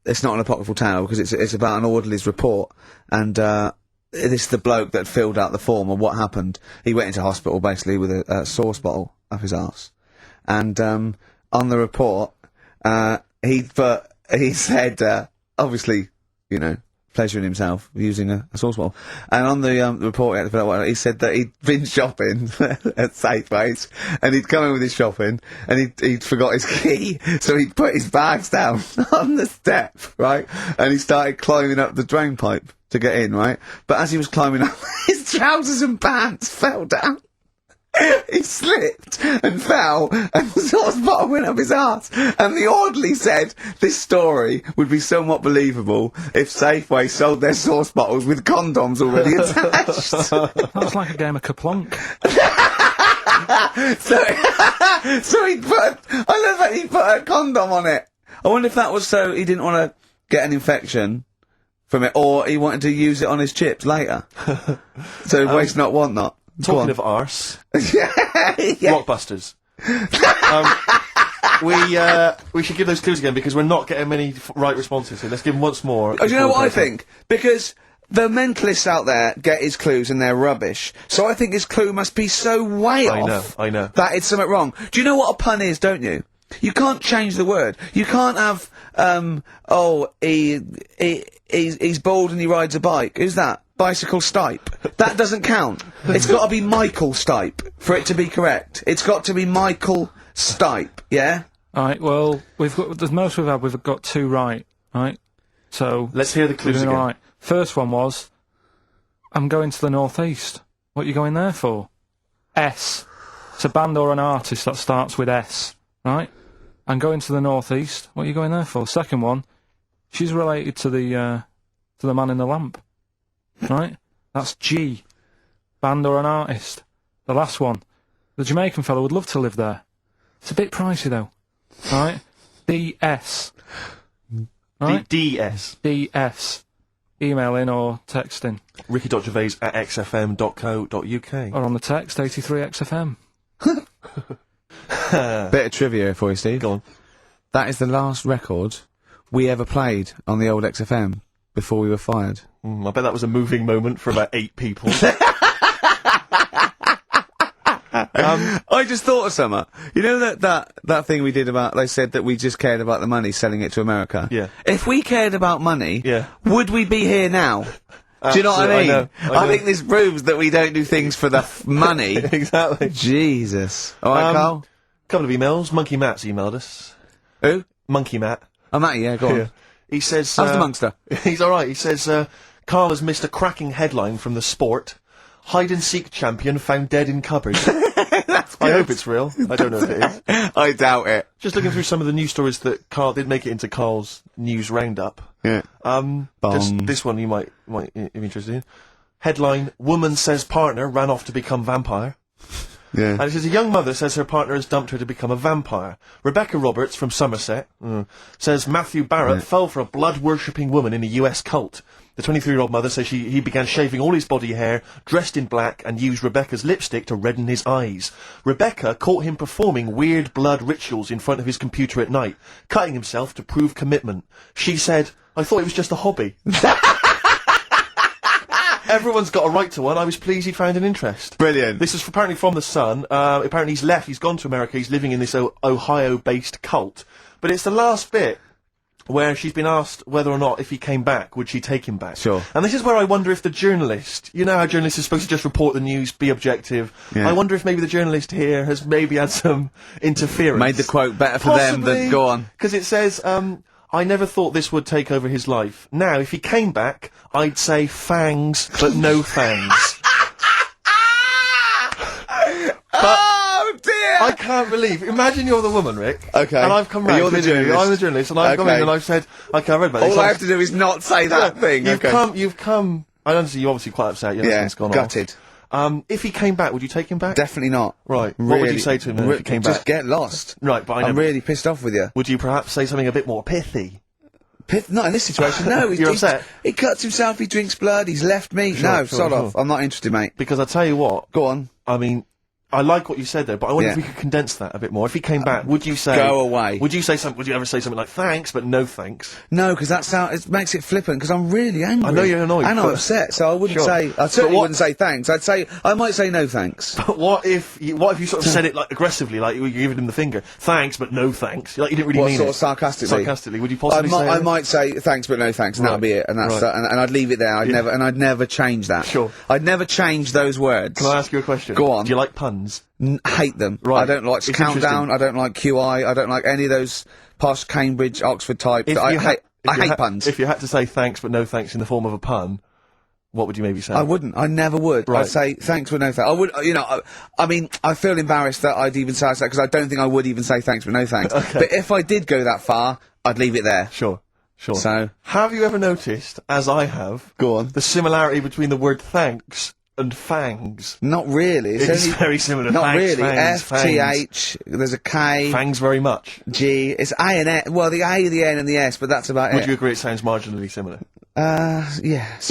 It's not an apocryphal tale because it's about an orderly's report, and this is the bloke that filled out the form of what happened. He went into hospital basically with a sauce bottle up his arse, and on the report, he said obviously, pleasuring himself using a sauce bottle. And on the report he had to fill out, he said that he'd been shopping at Safeways, and he'd come in with his shopping, and he'd forgot his key, so he'd put his bags down on the step, right? And he started climbing up the drain pipe to get in, right? But as he was climbing up, his trousers and pants fell down. He slipped and fell, and the sauce bottle went up his arse. And the orderly said this story would be somewhat believable if Safeway sold their sauce bottles with condoms already attached. That's like a game of Kaplunk. So he put. I love that he put a condom on it. I wonder if that was so he didn't want to get an infection from it, or he wanted to use it on his chips later. So waste not, want not. Talking of arse, yeah. Blockbusters. We should give those clues again because we're not getting many right responses here. Let's give them once more. Oh, do you know what I think? Because the mentalists out there get his clues and they're rubbish. So I think his clue must be so way off. I know. That it's something wrong. Do you know what a pun is, don't you? You can't change the word. You can't have, he's bald and he rides a bike. Who's that? Bicycle Stipe. That doesn't count. It's got to be Michael Stipe for it to be correct. It's got to be Michael Stipe, yeah? Alright, well, the most we've got two right, right? So Let's hear the clues we're doing again. all right. First one was, I'm going to the northeast. What are you going there for? S. It's a band or an artist that starts with S, right? I'm going to the northeast. What are you going there for? Second one, she's related to the man in the lamp, right? That's G. Band or an artist. The last one, the Jamaican fellow would love to live there. It's a bit pricey though, right? DS. Right? DS. DS. Email in or text in. ricky.gervais@xfm.co.uk. Or on the text, 83XFM. Bit of trivia for you, Steve. Go on. That is the last record we ever played on the old XFM before we were fired. I bet that was a moving moment for about 8 people. I just thought of something. You know that thing we did about, they said that we just cared about the money, selling it to America? Yeah. If we cared about money, Yeah. would we be here now? Do you know what I mean? Absolutely, I know. think this proves that we don't do things for the money. Exactly. Jesus. Alright, Carl? Couple of emails. Monkey Matt's emailed us. Who? Monkey Matt. Oh, Matty, yeah, go on. Yeah. He says... How's the Monster? He's alright. He says, Carl has missed a cracking headline from the Sport. Hide-and-seek champion found dead in cupboard. I hope it's real. I don't know if it is. I doubt it. Just looking through some of the news stories that Carl did make it into Carl's news roundup. Yeah. Just this one you might be interested in. Headline, woman says partner ran off to become vampire. Yeah. And it says, a young mother says her partner has dumped her to become a vampire. Rebecca Roberts from Somerset says Matthew Barrett fell for a blood-worshipping woman in a US cult. The 23-year-old mother says he began shaving all his body hair, dressed in black, and used Rebecca's lipstick to redden his eyes. Rebecca caught him performing weird blood rituals in front of his computer at night, cutting himself to prove commitment. She said, I thought it was just a hobby. Everyone's got a right to one. I was pleased he found an interest. Brilliant. This is apparently from The Sun. Apparently he's left. He's gone to America. He's living in this Ohio-based cult. But it's the last bit where she's been asked whether or not, if he came back, would she take him back? Sure. And this is where I wonder if the journalist, you know how journalists are supposed to just report the news, be objective. Yeah. I wonder if maybe the journalist here has maybe had some interference. Made the quote better for them than... Go on. Because it says, I never thought this would take over his life. Now, if he came back, I'd say fangs, but no fangs. Oh, dear! I can't believe. Imagine you're the woman, Rick. Okay. And I've come But round. you're the to you. journalist. I'm the journalist, and I've come Okay. in and I've said, okay, I read about this. All I have to do is not say that thing. You've Okay. you've come. I don't see you're obviously quite upset. Your husband's gone gutted. off. If he came back, would you take him back? Definitely not. Right. What would you say to him then if he came Just back? get lost. Right, but I know. I'm really pissed off with you. Would you perhaps say something a bit more pithy? Not in this situation, no. You're upset? He cuts himself, he drinks blood, he's left me. Sure, no, sod sure. off. I'm not interested, mate. Because I tell you what. Go on. I mean, I like what you said there, but I wonder Yeah. if we could condense that a bit more. If he came back, would you say... Go away. Would you say something? Would you ever say something like thanks, but no thanks? No, because it makes it flippant, because I'm really angry. I know you're annoyed, And I'm but- upset, so I wouldn't Sure. say... I But certainly what- wouldn't say thanks. I might say no thanks. But what if you sort of said it like aggressively, like you were giving him the finger? Thanks, but no thanks. Like you didn't really What, mean sort it. of sarcastically? Sarcastically, would you possibly say? I might say thanks, but no thanks, and Right. that'd be it, and that's Right. and I'd leave it there. I'd never change that. Sure. I'd never change those words. Can I ask you a question? Go on. Do you like puns? Hate them. Right. I don't like It's Countdown. interesting. I don't like QI. I don't like any of those posh Cambridge, Oxford types. I hate puns. If you had to say thanks, but no thanks in the form of a pun, what would you maybe say? I wouldn't. I never would. Right. I'd say thanks, but no thanks. I would. You know. I mean, I feel embarrassed that I'd even say that because I don't think I would even say thanks, but no thanks. Okay. But if I did go that far, I'd leave it there. Sure. So Have you ever noticed, as I have, go on. the similarity between the word thanks and fangs? Not really. It's only- very similar. Not Thanks, really. fangs, F T H. There's a K. Fangs very much. G. It's A and N. Well, the A, the N, and the S, but that's about Would it. you agree it sounds marginally similar? Yeah. Is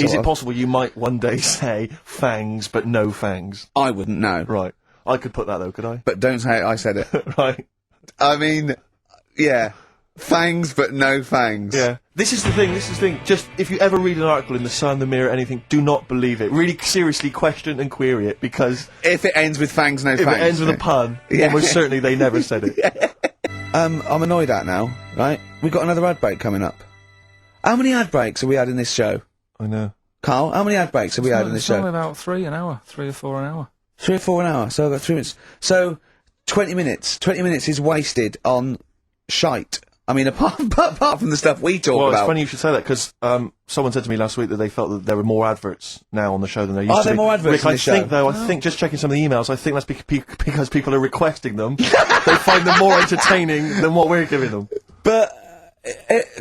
it sort of. possible you might one day say fangs, but no fangs? I wouldn't know. Right. I could put that though, could I? But don't say I said it. Right. I mean, yeah. Fangs, but no fangs. Yeah. This is the thing. Just, if you ever read an article in The Sun, The Mirror, anything, do not believe it. Really seriously question and query it, because If it ends with fangs, no if fangs. it ends with a pun, Yeah. almost certainly they never said it. I'm annoyed at now, right? We've got another ad break coming up. How many ad breaks have we had in this show? I know. Carl, how many ad breaks have we had in this It's only show? about 3 or 4 an hour. 3 or 4 an hour, so I've got 3 minutes. So, 20 minutes. 20 minutes is wasted on shite. I mean, apart from the stuff we talk Well, about. it's funny you should say that, because someone said to me last week that they felt that there were more adverts now on the show than there used Are to there be. more adverts Rick, in I this think, show? though, I think, just checking some of the emails, I think that's because people are requesting them. They find them more entertaining than what we're giving them. But,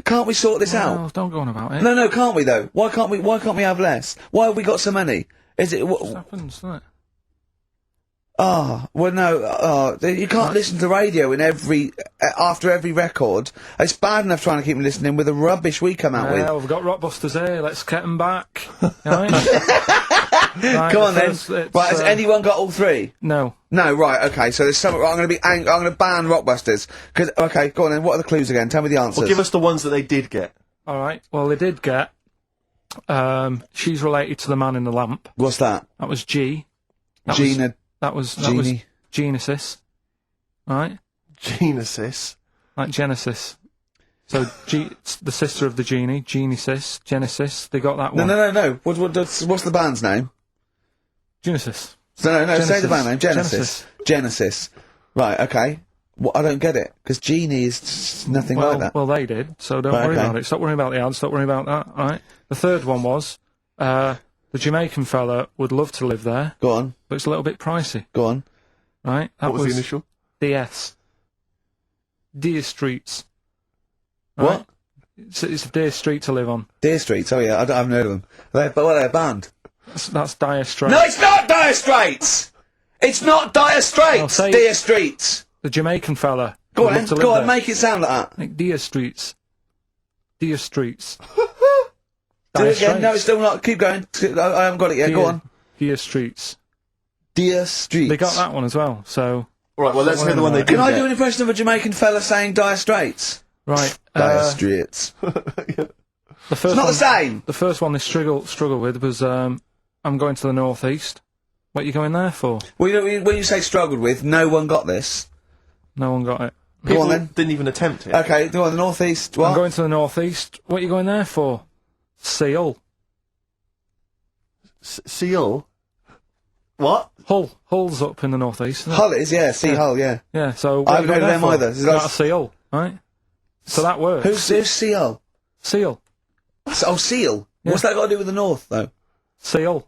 can't we sort this out? Oh, don't go on about it. No, can't we though? Why can't we have less? Why have we got so many? Is it, It happens, doesn't it? Oh, well, no, you can't listen to the radio in after every record. It's bad enough trying to keep me listening with the rubbish we come out with. Well, we've got Rockbusters here, let's get them back. Right? Right, Come on then. it's, Right, has anyone got all three? No. No, right, okay, so there's some, I'm gonna ban Rockbusters. Okay, go on then, what are the clues again? Tell me the answers. Well, give us the ones that they did get. Alright, well, they did get, she's related to the man in the lamp. What's that? That was G. That was Genesis. Right? Genesis. Like Genesis. So, it's the sister of the genie, Genesis, they got that one. No. What's the band's name? Genesis. No, Genesis. say the band name. Genesis. Right, okay. Well, I don't get it, because Genie is nothing like that. Well, they did, so don't worry about it. Stop worrying about the ads, stop worrying about that, right? The third one was, the Jamaican fella would love to live there. Go on. But it's a little bit pricey. Go on. Right? What was the initial? DS. Deer Streets. What? It's a Deer Street to live on. Deer Streets, oh yeah, I haven't heard of them. But what are they, a band? That's Dire Straits. No, it's not Dire Straits! It's not Dire Straits! Deer Streets! The Jamaican fella. Go on, make it sound like that. Like Deer Streets. Deer Streets. Do it again, no, it's still not, keep going. I haven't got it yet, go on. Deer Streets. Deer Streets. They got that one as well, so... Right, well, let's hear the one they did Can I do an impression of a Jamaican fella saying Dire Straits? Right. Dire Straits. The first It's not the same! The first one they struggled with was, I'm going to the northeast. What are you going there for? Well, when you say struggled with, no one got this. No one got it. People on then. didn't even attempt it. Okay, go on, the northeast, what? I'm going to the northeast. What are you going there for? Seal. Seal? What? Hull's up in the northeast. Isn't it? Hull is, yeah, Sea Hull, yeah. Yeah, so... I haven't heard of them either. Is Not a seal, right? So that works. Who's Sea Hull? Seal. Oh, Seal? Yeah. What's that got to do with the north, though? Seal.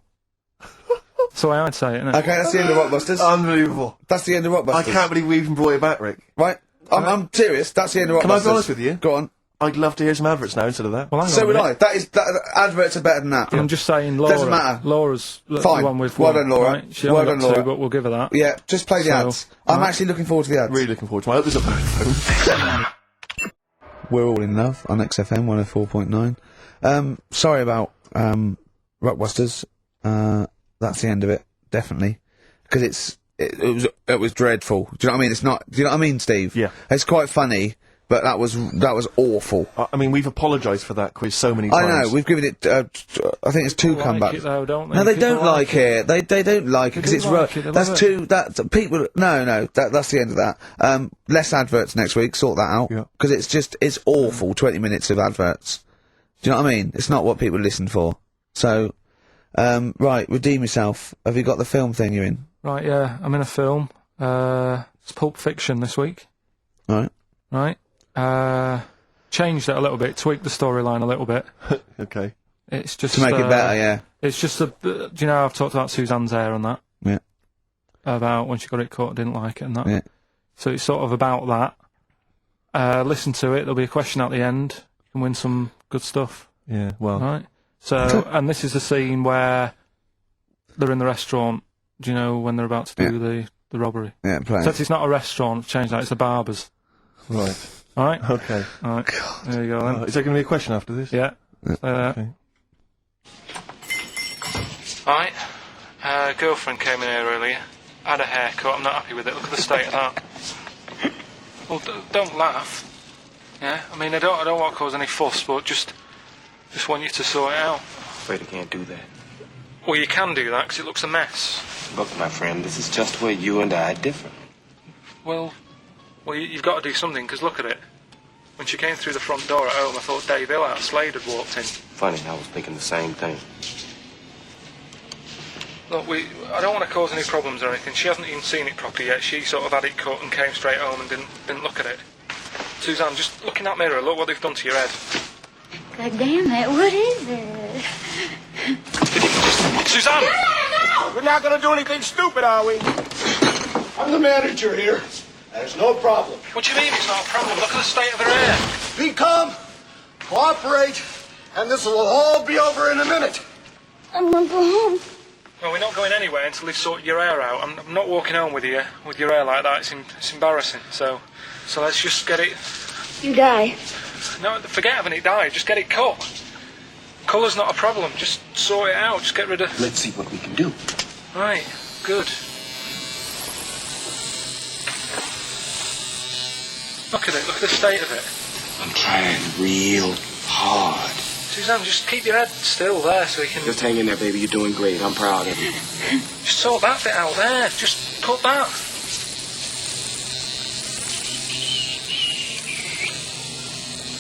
That's the way I'd say it, isn't it? Okay, that's the end of Rockbusters. Unbelievable. That's the end of Rockbusters. I can't believe we even brought it back, Rick. Right? I'm serious, that's the end of Rockbusters. Can I be honest with you? Go on. I'd love to hear some adverts now instead of that. Well, hang So on a would minute. I. Adverts are better than that. I'm just saying, Laura. Doesn't matter. Laura's the Fine. one with Well one, done, Laura. Right? She Well only done, got Laura. two, but we'll give her that. Yeah, just play the So, ads. I'm actually looking forward to the ads. Really looking forward to it. I hope there's a phone. We're all in love on XFM 104.9. Sorry about Rockbusters. That's the end of it, definitely, because it was dreadful. Do you know what I mean? It's not. Do you know what I mean, Steve? Yeah. It's quite funny, but that was awful. I mean, we've apologised for that quiz so many I times. know. We've given it. I think it's two People comebacks. like it though, don't they? No, they People don't like it. They don't like it because do it's like it, they that's love too. That people. No. That's the end of that. Less adverts next week. Sort that out. Yeah. Because it's awful. 20 minutes of adverts. Do you know what I mean? It's not what people listen for. So, right, redeem yourself. Have you got the film thing you're in? Right, yeah, I'm in a film. It's Pulp Fiction this week. Right. Right. Changed it a little bit, tweaked the storyline a little bit. Okay. It's just To make it better, yeah. It's just do you know I've talked about Suzanne's hair and that? Yeah. About when she got it cut, didn't like it and that. Yeah. So it's sort of about that. Listen to it. There'll be a question at the end. You can win some good stuff. Yeah, well. Right. So, and this is the scene where they're in the restaurant. Do you know when they're about to do the robbery? Yeah, play Except it's not a restaurant. I've changed that. It's a barber's. Right. All right. Okay. All right. There you go then. Is there going to be a question after this? Yeah. Stay there. Okay. Right. Girlfriend came in here earlier. Had a haircut. I'm not happy with it. Look at the state of that. Well, don't laugh. Yeah. I mean, I don't want to cause any fuss, but just want you to sort it out. Afraid I can't do that. Well, you can do that because it looks a mess. Look, my friend, this is just where you and I differ. Well, you've got to do something because look at it. When she came through the front door at home, I thought Dave Hill out of Slade had walked in. Funny, I was thinking the same thing. Look, I don't want to cause any problems or anything. She hasn't even seen it properly yet. She sort of had it cut and came straight home and didn't look at it. Suzanne, just look in that mirror. Look what they've done to your head. God damn it, what is it? Suzanne! We're not gonna do anything stupid, are we? I'm the manager here. There's no problem. What do you mean it's not a problem? Look at the state of her hair. Be calm, cooperate, and this will all be over in a minute. I'm gonna go home. Well, we're not going anywhere until they've sorted your hair out. I'm not walking home with you with your hair like that. It's embarrassing. So let's just get it. You die. No, forget having it dyed. Just get it cut. Colour's not a problem. Just sort it out. Just get rid of. Let's see what we can do. Right. Good. Look at it. Look at the state of it. I'm trying real hard. Suzanne, just keep your head still there so we can. Just hang in there, baby. You're doing great. I'm proud of you. Just sort that bit out there. Just cut that.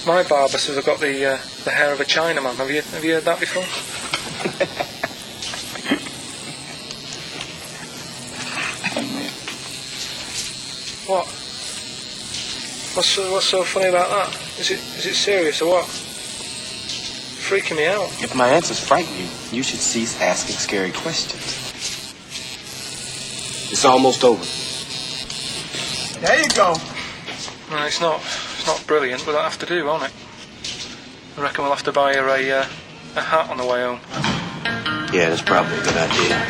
My barber says I've got the hair of a Chinaman. Have you heard that before? What? What's so funny about that? Is it serious or what? Freaking me out. If my answers frighten you, you should cease asking scary questions. It's almost over. There you go. No, it's not brilliant, but that'll have to do, won't it? I reckon we'll have to buy her a hat on the way home. Yeah, that's probably a good idea.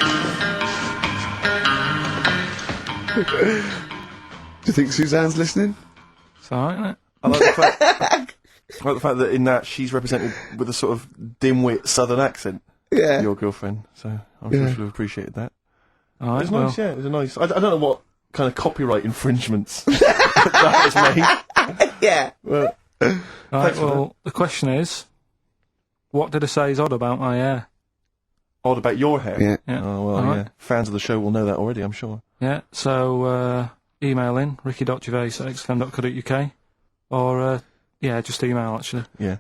Do you think Suzanne's listening? It's alright, isn't it? I like the fact that in that she's represented with a sort of dimwit southern accent. Yeah. Your girlfriend, so I'm sure she'll have appreciated that. Alright, It was nice, yeah, it was a nice. I don't know what kind of copyright infringements that was made. Yeah. Well, Right, well, the question is, what did I say is odd about my hair? odd about your hair. Yeah. Yeah. Oh, well, All yeah. right. Fans of the show will know that already, I'm sure. Yeah, so email in, ricky.gervais@xfm.co.uk, or, just email, actually. Yeah.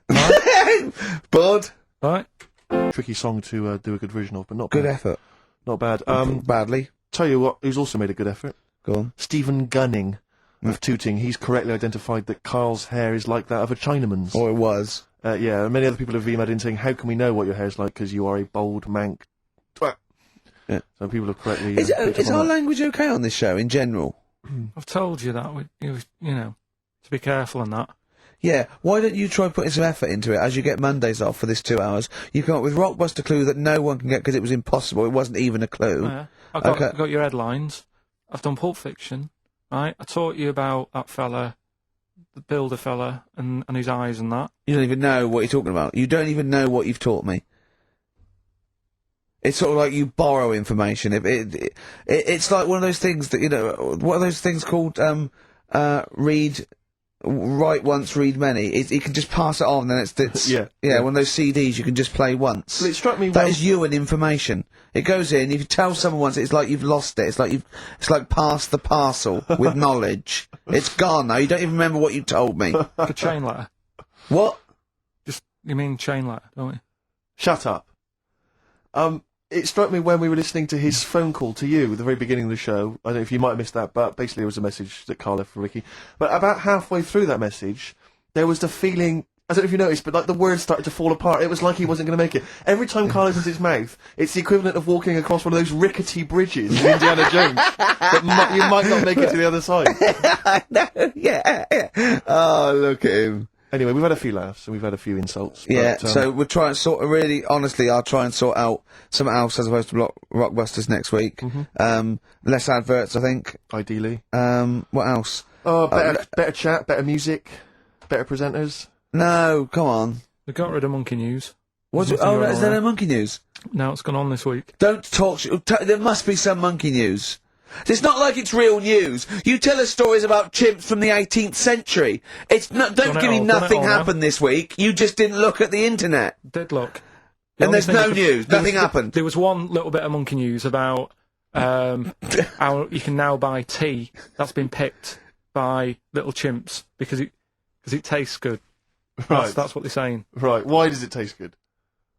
Bud. Right? Tricky song to do a good version of, but not Good bad. effort. Not bad. Badly. Tell you what, who's also made a good effort? Go on. Stephen Gunning of Tooting. He's correctly identified that Karl's hair is like that of a Chinaman's. Or it was. Yeah, and many other people have emailed in saying, how can we know what your hair's like, because you are a bold mank twat. Yeah. So people have correctly... Is picked up our on that. language okay on this show in general? I've told you that, you know, to be careful on that. Yeah, why don't you try putting some effort into it as you get Mondays off for this 2 hours? You come up with Rockbuster clue that no one can get because it was impossible. It wasn't even a clue. Yeah. I've got your headlines. I've done Pulp Fiction, right? I taught you about that fella, the builder fella, and his eyes and that. You don't even know what you're talking about. You don't even know what you've taught me. It's sort of like you borrow information. It's like one of those things that, you know, what are those things called, write once, read many. You can just pass it on, and it's Yeah. one of those CDs you can just play once. Well, it struck me That when- is you and information. It goes in. If you tell someone once, it's like you've lost it. It's like pass the parcel with knowledge. It's gone now. You don't even remember what you told me. Like a chain letter. What? You mean chain letter, don't you? Shut up. It struck me when we were listening to his phone call to you at the very beginning of the show. I don't know if you might have missed that, but basically it was a message that Karl left for Ricky. But about halfway through that message, there was the feeling, I don't know if you noticed, but like the words started to fall apart. It was like he wasn't going to make it. Every time Karl opens his mouth, it's the equivalent of walking across one of those rickety bridges in Indiana Jones. That you might not make it to the other side. I know. Yeah. Oh, look at him. Anyway, we've had a few laughs and we've had a few insults. Yeah, but, so we'll try and sort of really, honestly, I'll try and sort out something else as opposed to Rockbusters next week. Less adverts, I think. ideally. What else? Oh, better chat, better music, better presenters. No, come on. We got rid of Monkey News. What's it? Nothing Oh, going is on there there. no monkey news? No, it's gone on this week. Don't talk. There must be some monkey news. It's not like it's real news. You tell us stories about chimps from the 18th century. It's not. Don't give me nothing happened this week. You just didn't look at the internet. Did look. And there's no news. Nothing happened. There was one little bit of monkey news about how you can now buy tea that's been picked by little chimps because it tastes good. Right. That's what they're saying. Right. Why does it taste good?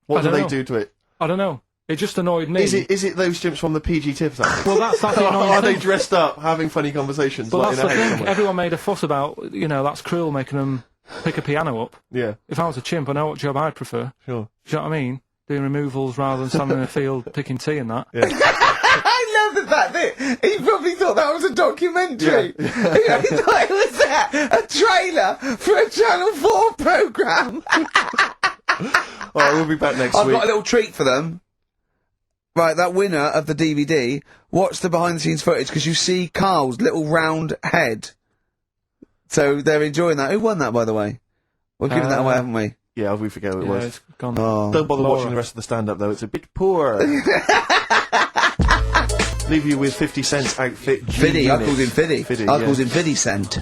What I do don't they know. do to it? I don't know. It just annoyed me. Is it those chimps from the PG Tips Act? Well, that's the annoying Are they thing. dressed up, having funny conversations, But like that's in a the house thing. somewhere? Everyone made a fuss about, that's cruel, making them pick a piano up. Yeah, If I was a chimp, I know what job I'd prefer. sure. Do you know what I mean? Doing removals rather than standing in a field picking tea and that. Yeah. I love the fact that he probably thought that was a documentary. He thought it was a trailer for a Channel 4 programme. All right, we'll be back next I've week. got a little treat for them. right, that winner of the DVD, watch the behind-the-scenes footage, because you see Carl's little round head. So they're enjoying that. Who won that, by the way? We've given that away, haven't we? Yeah, we forget who it was. It's gone. Oh. Don't bother Laura. watching the rest of the stand-up, though. It's a bit poor. Leave you with 50 Cent's outfit. Fiddy, I called him Fiddy. Fiddy, I yeah. called him Fiddy Cent.